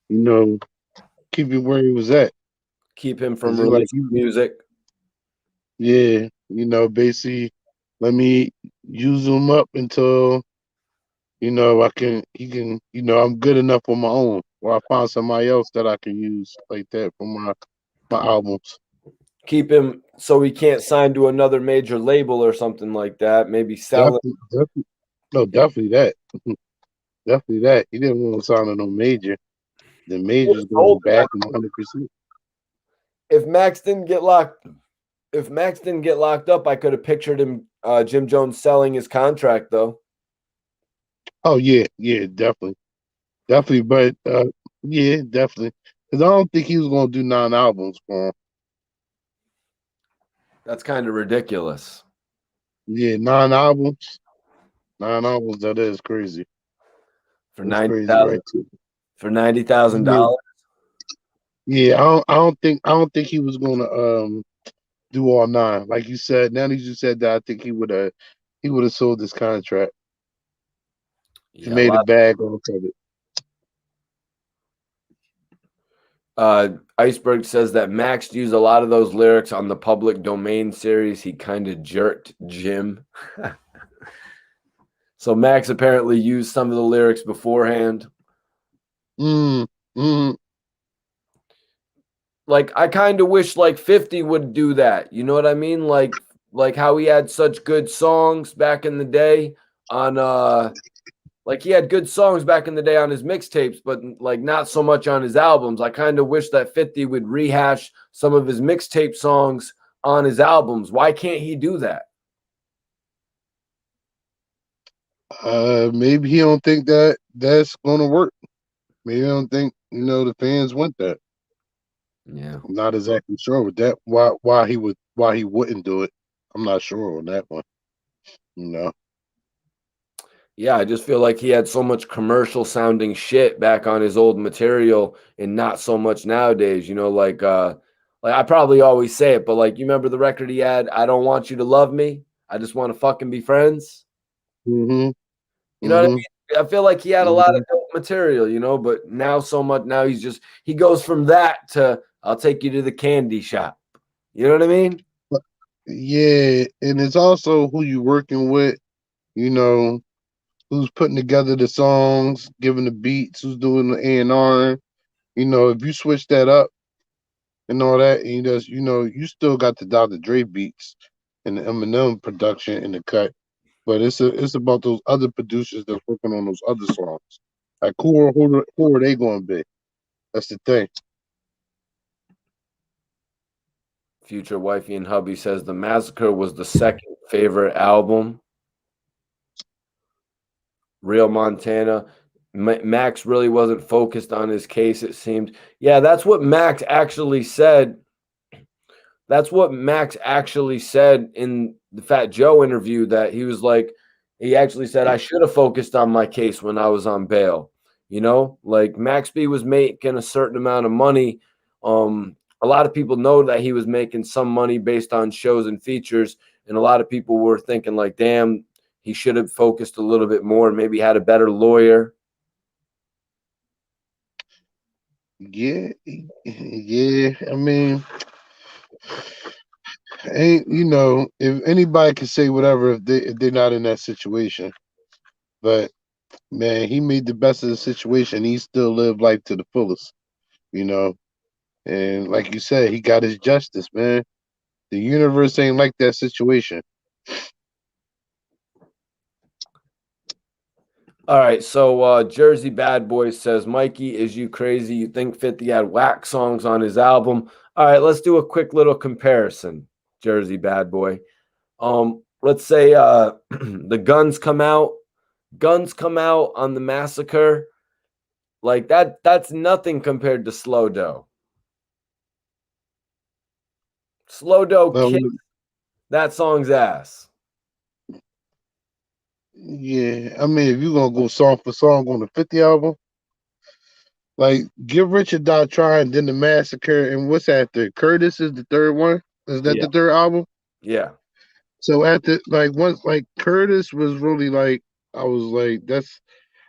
you know, keep him where he was at. Keep him from Cause he like, releasing music. yeah, basically, let me use him up until I'm good enough on my own, or I find somebody else that I can use like that for my albums. Keep him so he can't sign to another major label or something like that. Maybe sell it. Definitely, no, definitely that. Definitely that. He didn't want to sign to no major. The major's going Told to him back him 100%. if Max didn't get locked, if Max didn't get locked up, I could have pictured him, Jim Jones, selling his contract though. Oh yeah, yeah, definitely, definitely. But yeah, definitely. Because I don't think he was going to do 9 albums for him. That's kind of ridiculous Yeah, 9 albums, 9 albums. That is crazy. for That's ninety crazy, thousand right? Too. for $90,000. Yeah, yeah. I don't think he was going to do all 9. Like you said, now that you said that, I think he would have sold his contract and Yeah, a made a lot. bag off of it. Iceberg says that Max used a lot of those lyrics on the Public Domain series. He kind of jerked Jim. So Max apparently used some of the lyrics beforehand. Mm, mm. Like I kind of wish like 50 would do that. You know what I mean? Like how he had such good songs back in the day on like he had good songs back in the day on his mixtapes, but like not so much on his albums. I kind of wish that 50 would rehash some of his mixtape songs on his albums. Why can't he do that? Maybe he don't think that that's going to work. Maybe I don't think the fans want that. Yeah. I'm not exactly sure with that. Why he wouldn't do it. I'm not sure on that one. You know. Yeah, I just feel like he had so much commercial sounding shit back on his old material and not so much nowadays, like I probably always say it, but like you remember the record he had, I don't want you to love me. I just want to fucking be friends. Mm-hmm. You know what Mm-hmm. I mean? I feel like he had a lot of Mm-hmm. dope material, but now so much now he goes from that to I'll take you to the candy shop. You know what I mean? Yeah, and it's also who you working with. You know, who's putting together the songs, giving the beats, who's doing the A&R. If you switch that up and all that, and you still got the Dr. Dre beats and the Eminem production in the cut. But it's about those other producers that's working on those other songs. Like who are they going to be? That's the thing. Future Wifey and Hubby says the Massacre was the second favorite album. Real Montana. Max really wasn't focused on his case, it seemed. Yeah, that's what Max actually said. That's what Max actually said in the Fat Joe interview that he was like, he actually said, I should have focused on my case when I was on bail. Like Max B was making a certain amount of money. A lot of people know that he was making some money based on shows and features. And a lot of people were thinking, like, damn, he should have focused a little bit more and maybe had a better lawyer. Yeah, yeah. I mean, ain't if anybody can say whatever if they're not in that situation, but man, he made the best of the situation. He still lived life to the fullest, you know. And like you said, he got his justice, man. The universe ain't like that situation. All right, so Jersey Bad Boy says, Mikey, is you crazy? You think 50 had whack songs on his album? All right, let's do a quick little comparison, Jersey Bad Boy. Let's say the guns come out on the Massacre. Like that's nothing compared to Slow Dough. Slow Dough Well, kicked that song's ass. yeah, I mean, if you're gonna go song for song on the 50 album, like Give Rich or Die Trying, then the Massacre, and what's after? Curtis is the third one. Is that Yeah, the third album? yeah. So after once Curtis was really I was like that's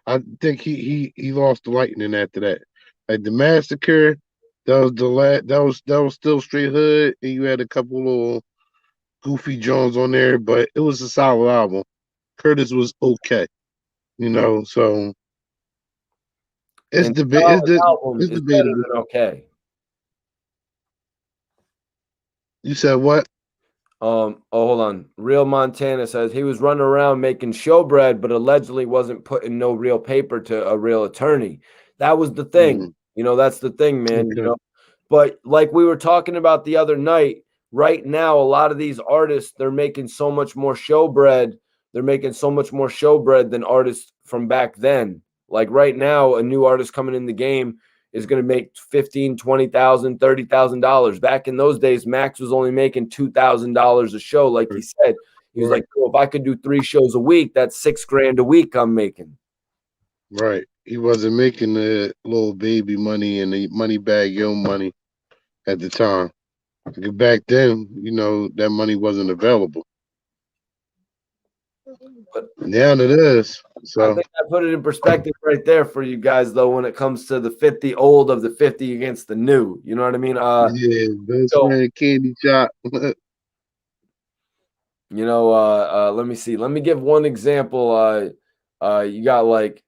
I think he lost the lightning after that. Like the Massacre, that was the that was still straight hood, and you had a couple little goofy Jones on there, but it was a solid album. Curtis was okay, so it's And debate. solid album It's is better debatable. than okay. You said what? Hold on. Real Montana says he was running around making showbread, but allegedly wasn't putting no real paper to a real attorney. That was the thing. Mm, That's the thing, man. okay. But like we were talking about the other night, right now, a lot of these artists, they're making so much more showbread. They're making so much more showbread than artists from back then. Like right now, a new artist coming in the game is going to make 15, 20,000, $30,000. Back in those days, Max was only making $2,000 a show. Like he said, he was Right, like, "Well, if I could do 3 shows a week, that's $6,000 a week I'm making." right. He wasn't making the little baby money and the money bag yo money at the time. Like, back then, that money wasn't available. But Now it is. I So think I put it in perspective right there for you guys, though, when it comes to the 50 old of the 50 against the new. You know what I mean? yeah, best So, friend candy shop. let me see. Let me give one example. You got like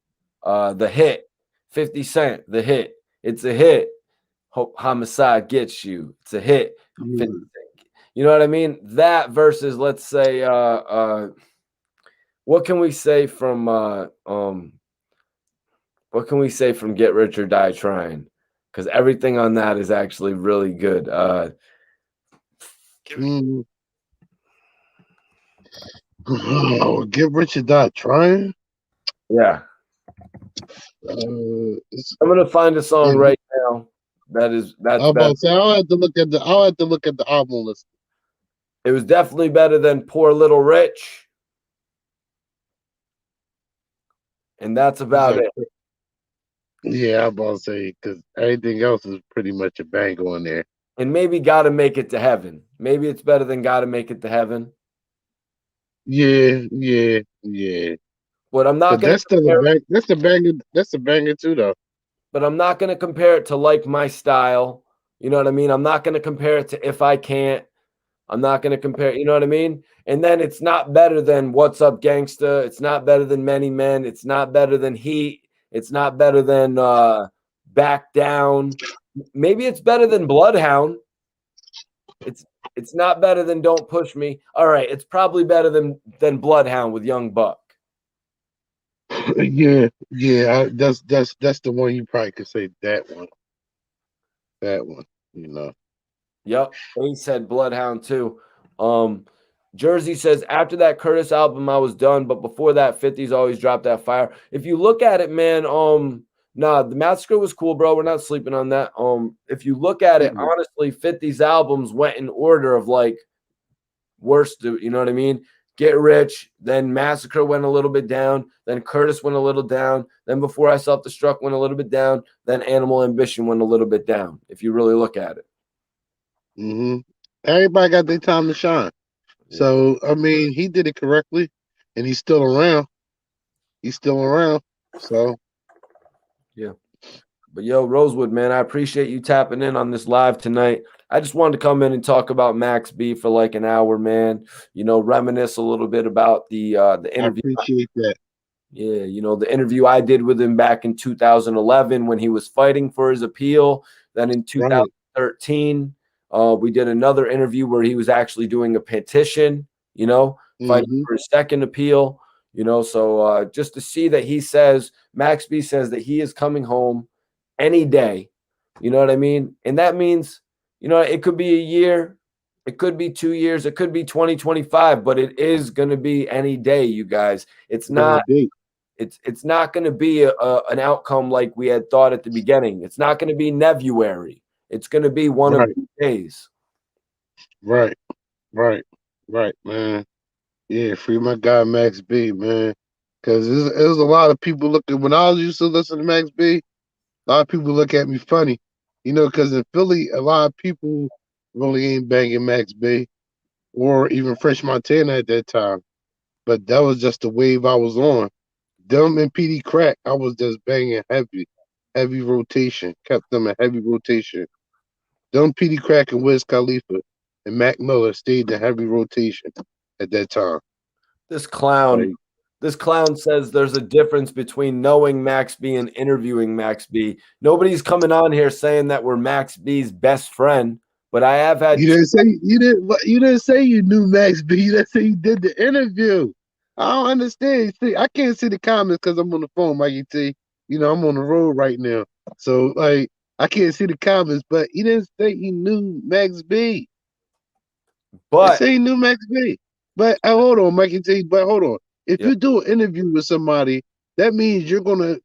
the hit, 50 Cent, the hit. It's a hit. Hope Homicide gets you. It's a hit. 50 Mm, Cent. You know what I mean? That versus, let's say, what can we say from what can we say from Get Rich or Die Trying? Because everything on that is actually really good. mm. Oh, get rich or die trying. Yeah, It's, I'm gonna find a song it, right now. That's I'm better. about to say I'll have to look at the album list. It was definitely better than Poor Little Rich, and that's You about said, it. yeah, I'm about to say because everything else is pretty much a bang on there. And maybe Gotta Make It to Heaven. Maybe it's better than Gotta Make It to Heaven. Yeah, yeah, yeah. But I'm not But gonna that's still a compare. bang. That's a banger. That's a banger too, though. But I'm not gonna compare it to Like My Style. You know what I mean? I'm not gonna compare it to If I Can't. I'm not going to compare, you know what I mean? And then it's not better than What's Up Gangsta. It's not better than Many Men. It's not better than Heat. It's not better than Back Down. Maybe it's better than Bloodhound. It's it's not better than Don't Push Me. All right, it's probably better than Bloodhound with Young Buck. Yeah, yeah. That's the one you probably could say that one. That one. You know. Yep. He said Bloodhound too. Um, Jersey says after that Curtis album, I was done, but before that, 50's always dropped that fire. If you look at it, man, nah, the Massacre was cool, bro. We're not sleeping on that. If you look at it, Mhm. honestly, 50's albums went in order of like worst, you know what I mean? Get Rich, then Massacre went a little bit down, then Curtis went a little down, then Before I Self-Destruct went a little bit down, then Animal Ambition went a little bit down, if you really look at it. Mhm. Everybody got their time to shine. Yeah. So I mean, he did it correctly, and he's still around. He's still around. So Yeah. But yo, Rosewood, man, I appreciate you tapping in on this live tonight. I just wanted to come in and talk about Max B for like an hour, man. Reminisce a little bit about the I interview. appreciate that. Yeah, the interview I did with him back in 2011 when he was fighting for his appeal. Then in Right. 2013, we did another interview where he was actually doing a petition, fighting Hmm. for his second appeal. So just to see that Max B says that he is coming home any day. You know what I mean? And that means, it could be a year, it could be 2 years, it could be 2025, but it is going to be any day, you guys. It's Any not day. it's not going to be an outcome like we had thought at the beginning. It's not going to be Nebuary. It's going to be one of Right. these days. Right. Right. Right, man. Yeah, free my guy Max B, man. Because there's a lot of people looking. When I was used to listen to Max B, a lot of people look at me funny. Because in Philly, a lot of people really ain't banging Max B or even Fresh Montana at that time. But that was just the wave I was on. Them and PD Crack, I was just banging heavy rotation. Kept them in heavy rotation. Them PD Crack and Wiz Khalifa and Mac Miller stayed in heavy rotation at that time. This clown, Like, this clown says there's a difference between knowing Max B and interviewing Max B. Nobody's coming on here saying that we're Max B's best friend. but I have had You didn't say you didn't say you knew Max B. You didn't say you did the interview. I don't understand. See, I can't see the comments because I'm on the phone, Mikey T. You know, I'm on the road right now. So like I can't see the comments, but he didn't say he knew Max B. They but say he knew Max B. But hold on, Mikey T, but hold on. If yeah. you do an interview with somebody, that means you're gonna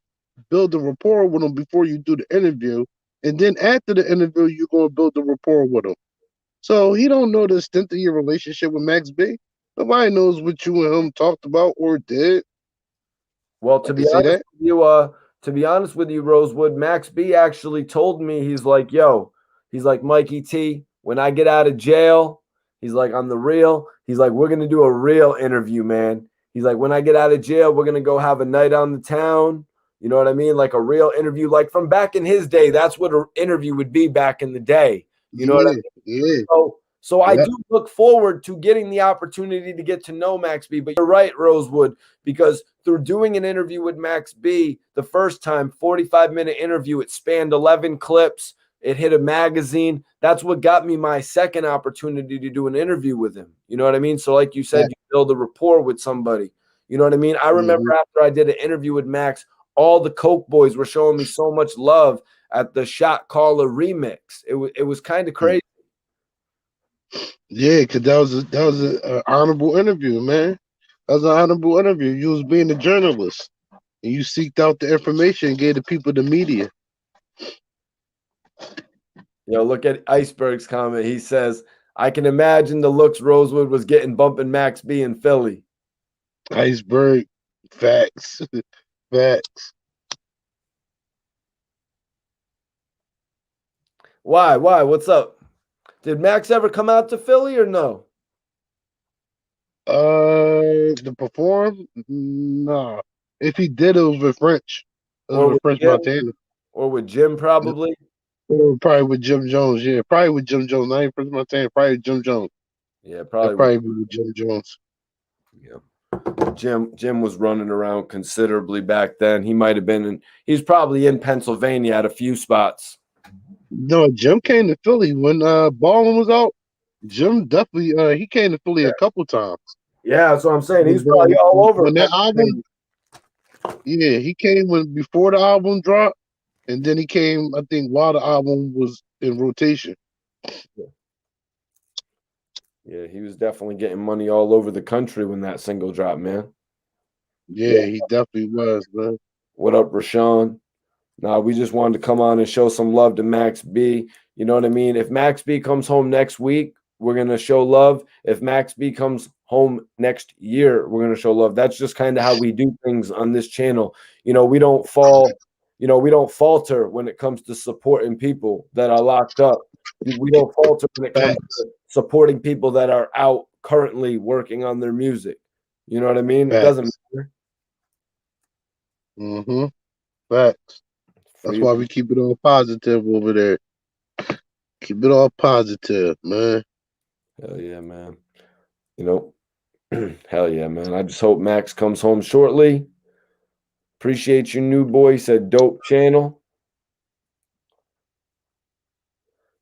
build a rapport with them before you do the interview. And then after the interview, you're gonna build a rapport with them. So he don't know the extent of your relationship with Max B. Nobody knows what you and him talked about or did. Well, I can say that. to be honest with you, Rosewood, Max B actually told me, he's like, yo, he's like, Mikey T, when I get out of jail, he's like, I'm the real. He's like, we're gonna do a real interview, man. He's like, when I get out of jail, we're gonna go have a night on the town. You know what I mean? Like a real interview, like from back in his day. That's what an interview would be back in the day. You know what I Yeah, yeah, so I yep. do look forward to getting the opportunity to get to know Max B. But you're right, Rosewood, because through doing an interview with Max B, the first time, 45-minute interview, it spanned 11 clips. It hit a magazine. That's what got me my second opportunity to do an interview with him. You know what I mean? So like you said, That, you build a rapport with somebody. You know what I mean? I remember mm-hmm. after I did an interview with Max, all the Coke boys were showing me so much love at the Shot Caller remix. It was kind of crazy. Yeah, because that was a honorable interview, man. That was an honorable interview. You was being a journalist and you seeked out the information and gave the people the media. Look at Iceberg's comment. He says, I can imagine the looks Rosewood was getting bumping Max B in Philly. Iceberg, facts, facts. Why? What's up? Did Max ever come out to Philly or no? To perform? Nah. If he did, it was with French. It was Or with with French Jim? Montana. Or with Jim probably? Or probably with Jim Jones. Yeah, probably with Jim Jones. Not even French Montana. Probably with Jim Jones. Yeah, That probably with probably be with Jim Jones. yeah. Jim was running around considerably back then. He might have been he's probably in Pennsylvania at a few spots. No, Jim came to Philly when Ballin was out. Jim definitely he came to Philly Yeah, a couple times. yeah, that's what I'm saying. He's probably When, all over when that album, Pennsylvania. yeah, he came when before the album dropped, and then he came, I think, while the album was in rotation. Yeah, he was definitely getting money all over the country when that single dropped, man. Yeah. Yeah, he definitely was, man. What up, Rashawn? Nah, we just wanted to come on and show some love to Max B. You know what I mean? If Max B comes home next week, we're gonna show love. If Max B comes home next year, we're gonna show love. That's just kind of how we do things on this channel. We don't fall, we don't falter when it comes to supporting people that are locked up. We don't falter when it comes Facts, to supporting people that are out currently working on their music. You know what I mean? It doesn't facts. matter. Mm-hmm. Facts. That's Free. why we keep it all positive over there. Keep it all positive, man. Hell yeah, man. You know, hell yeah, man. I just hope Max comes home shortly. Appreciate you, new boy. Said dope channel.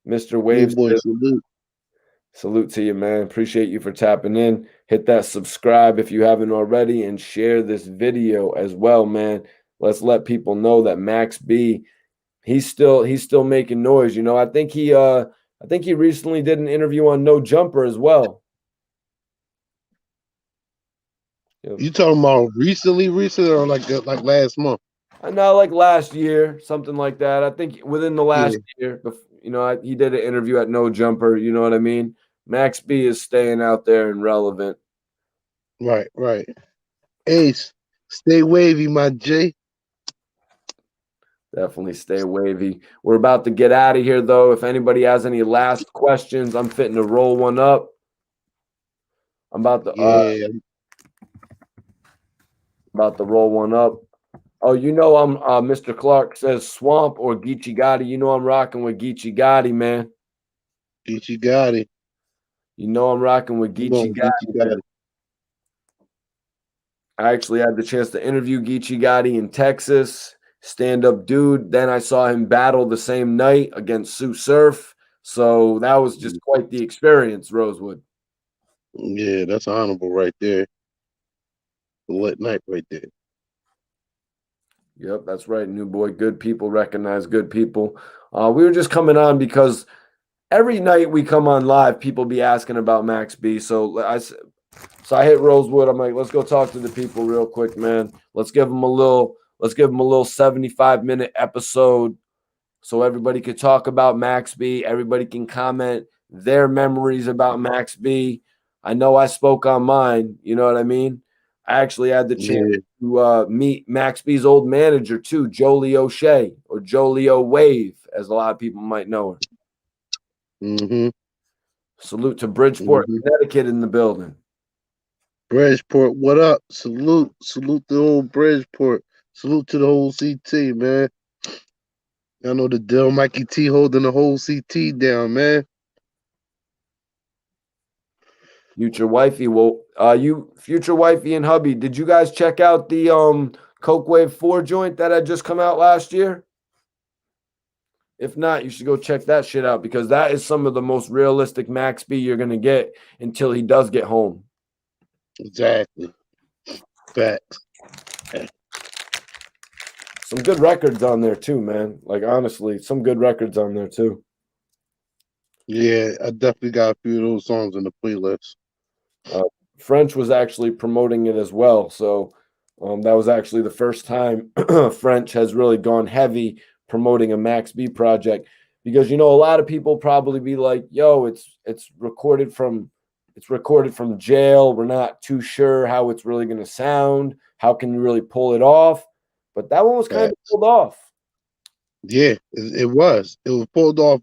Mr. New Wave boy said, salute. salute to you, man. Appreciate you for tapping in. Hit that subscribe if you haven't already and share this video as well, man. Let's let people know that Max B, he's still making noise. I think he recently did an interview on No Jumper as well. Yeah. You talking about recently, or like last month? Not like last year, something like that. I think within the Yeah, last year, he did an interview at No Jumper. You know what I mean? Max B is staying out there and relevant. right, right. Ace, stay wavy, my J. Definitely stay wavy. We're about to get out of here, though. If anybody has any last questions, I'm fitting to roll one up. I'm Yeah, about to roll one up. Oh, I'm Mr. Clark says Swamp or Geechee Gotti. I'm rocking with Geechee Gotti, man. Geechee Gotti. I'm rocking with Come Geechee on, Geechee Gotti, man. Gotti. I actually had the chance to interview Geechee Gotti in Texas, stand-up dude. Then I saw him battle the same night against Sue Surf. So that was just quite the experience, Rosewood. Yeah, that's honorable right there. The lit night right there. Yep, that's right, new boy. Good people recognize good people. We were just coming on because every night we come on live, people be asking about Max B. So I hit Rosewood. I'm like, let's go talk to the people real quick, man. Let's give them a little 75-minute episode so everybody could talk about Max B. Everybody can comment their memories about Max B. I know I spoke on mine. You know what I mean? I actually had the chance Yeah. to meet Max B's old manager too, Jolie O'Shea, or Jolie O'Wave, as a lot of people might know her. Mm-hmm. Salute to Bridgeport, Mm-hmm. Connecticut in the building. Bridgeport, what up? Salute. Salute the old Bridgeport. Salute to the whole CT, man. I know the deal. Mikey T holding the whole CT down, man. Future wifey, you future wifey and hubby, did you guys check out the Coke Wave 4 joint that had just come out last year? If not, you should go check that shit out because that is some of the most realistic Max B you're gonna get until he does get home. Exactly. Facts. Some good records on there too, man. Like honestly, some good records on there too. Yeah, I definitely got a few of those songs in the playlist. French was actually promoting it as well. So that was actually the first time French has really gone heavy promoting a Max B project because a lot of people probably be like, "Yo, it's recorded from jail. We're not too sure how it's really going to sound. How can you really pull it off?" But that one was kind of Facts. pulled off. Yeah, it was. It was pulled off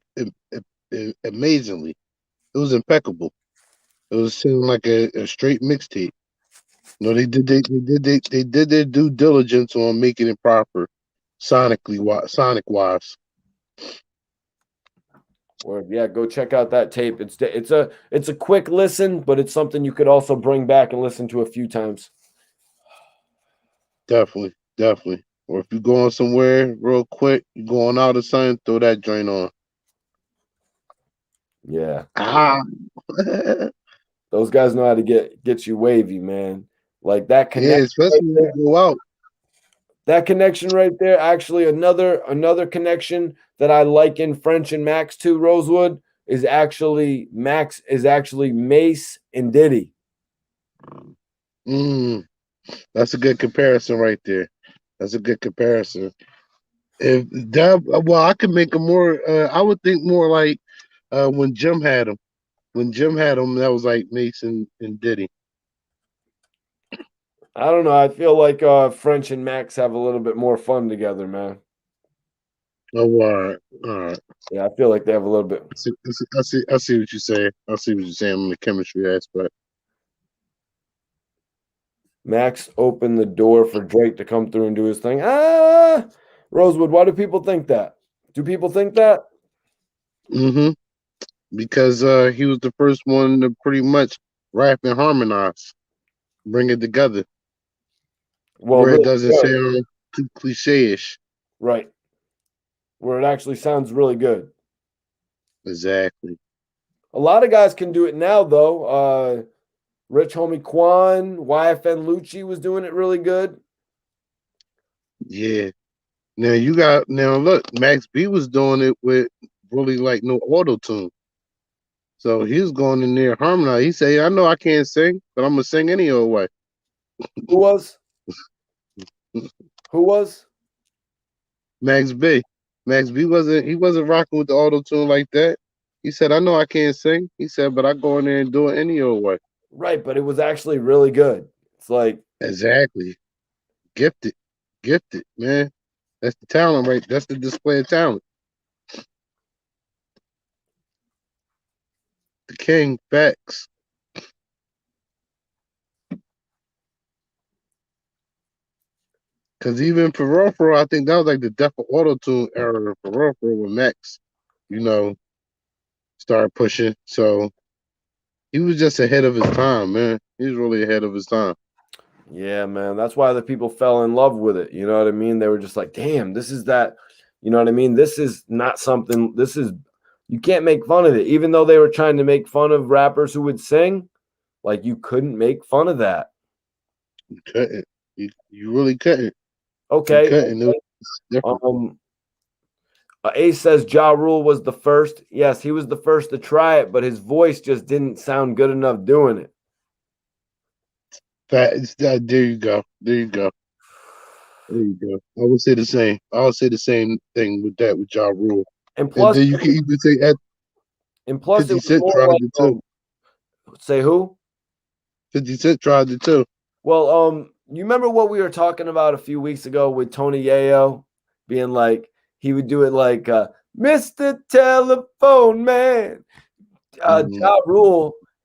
amazingly. It was impeccable. It was seeming like a straight mixtape. No, they did their due diligence on making it proper, sonic wise. Or yeah, go check out that tape. It's a quick listen, but it's something you could also bring back and listen to a few times. Definitely, definitely. Or if you're going somewhere real quick, you're going out or something, throw that joint on. Yeah. Ah, Those guys know how to get you wavy, man. Like that yeah, connection right especially when there. you go out. That connection right there. Actually, another connection that I like in French and Max to Rosewood is actually Mace and Diddy. Mm, that's a good comparison right there. That's a good comparison. If that, well, I could make a more. I would think more like when Jim had him. When Jim had him, that was like Mason and Diddy. I don't know. I feel like French and Max have a little bit more fun together, man. Oh, all right, all right. Yeah, I feel like they have a little bit. I see what you're saying. I see what you're saying on the chemistry aspect. Max opened the door for Drake to come through and do his thing. Rosewood, why do people think that? Do people think that? Mm-hmm. Because he was the first one to pretty much rap and harmonize, bring it together, Well, where it really doesn't good. sound too cliche-ish. Right. Where it actually sounds really good. Exactly. A lot of guys can do it now, though. Rich Homie Quan, YFN Lucci was doing it really good. Yeah. Now look, Max B was doing it with really like no auto tune. So he was going in there harmonize. He said, I know I can't sing, but I'm gonna sing any old way. Who was? Who was? Max B. Max B wasn't rocking with the auto tune like that. He said, I know I can't sing. He said, but I go in there and do it any old way. Right, but it was actually really good. It's like, Exactly. Gifted. Gifted, man. That's the talent, right? That's the display of talent. The king, facts. Because even for real, I think that was like the death of auto tune era for real, when Max, you know, started pushing. So he was just ahead of his time, man. He was really ahead of his time. yeah, man. That's why the people fell in love with it. You know what I mean? They were just like, damn, this is that. You know what I mean? This is not something, You can't make fun of it, even though they were trying to make fun of rappers who would sing. Like you couldn't make fun of that. You couldn't. You really couldn't. You Okay. couldn't. It was different. Ace says Ja Rule was the first. Yes, he was the first to try it, but his voice just didn't sound good enough doing it. There you go. There you go. There you go. I would say the same. I would say the same thing with that with Ja Rule. And And plus, then you can even say at it 50 was Cent more tried like it too. say who? 50 Cent tried it too. Well, you remember what we were talking about a few weeks ago with Tony Yayo being like he would do it like Mr. Telephone Man. Mhm.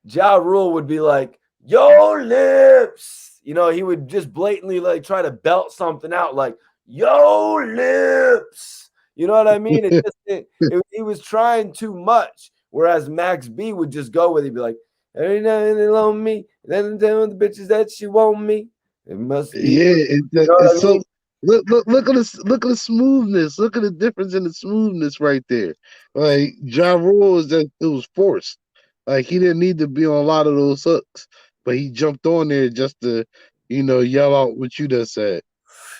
Ja Rule would be like, "Your lips." You know, he would just blatantly like try to belt something out like "Your lips." You know what I mean? He was trying too much. Whereas Max B would just go with it, he'd be like, "Every night they love me, and then tell the bitches that she want me. It must be." Yeah, You know it's what I mean? so look at the smoothness. Look at the difference in the smoothness right there. Like Ja Rule is that it was forced. Like he didn't need to be on a lot of those hooks, but he jumped on there just to, yell out what you just said.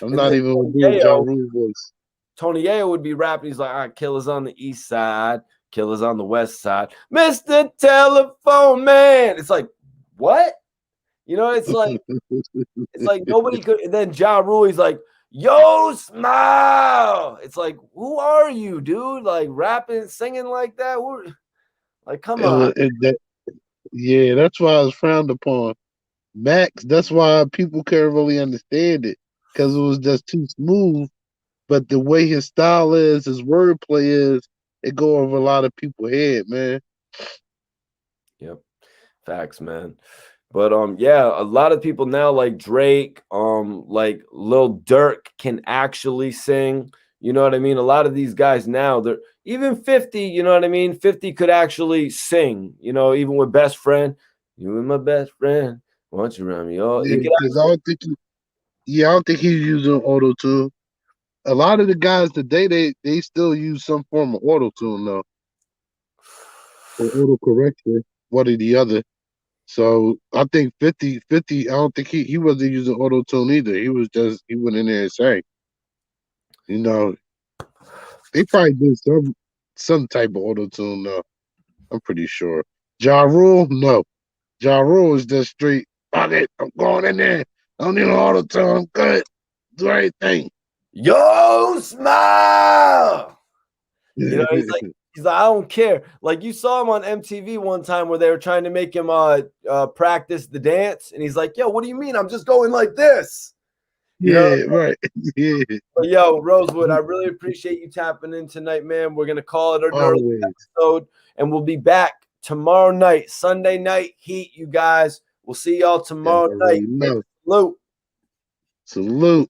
I'm And not then even gonna do a Ja Rule voice. Tony Yayo would be rapping. He's like, all right, killers on the east side, killers on the west side. Mr. Telephone Man. It's like, what? You know, it's like nobody could. And then Ja Rule, he's like, yo, smile. It's like, who are you, dude? Like rapping, singing like that? Like, come It on. was yeah, that's why it was frowned upon. Max, that's why people can't really understand it because it was just too smooth. But the way his style is, his wordplay is, it go over a lot of people's head, man. Yep. Facts, man. But yeah, a lot of people now like Drake, like Lil Durk can actually sing. You know what I mean? A lot of these guys now, they're even 50, you know what I mean? 50 could actually sing, you know, even with best friend. You and my best friend. Want you around me? Oh, Yeah, he could because I don't think he's using auto tune. A lot of the guys today, they still use some form of auto tune though, or auto correction, one or the other. So I think 50, I don't think he wasn't using auto tune either. He went in there and sang. You know, they probably did some type of auto tune though. I'm pretty sure. Ja Rule, no. Ja Rule is just straight. Fuck it, I'm going in there. I don't need an auto tune. I'm good. Do everything. yo smile. You know, he's like, I don't care. Like you saw him on MTV one time where they were trying to make him practice the dance, and he's like, yo, what do you mean? I'm just going like this. You know, Yeah, right. Yeah, but yo, Rosewood, I really appreciate you tapping in tonight, man. We're gonna call it an early always. episode, and we'll be back tomorrow night, Sunday night heat, you guys. We'll see y'all Yeah, I tomorrow night. already Man, know. salute. Salute.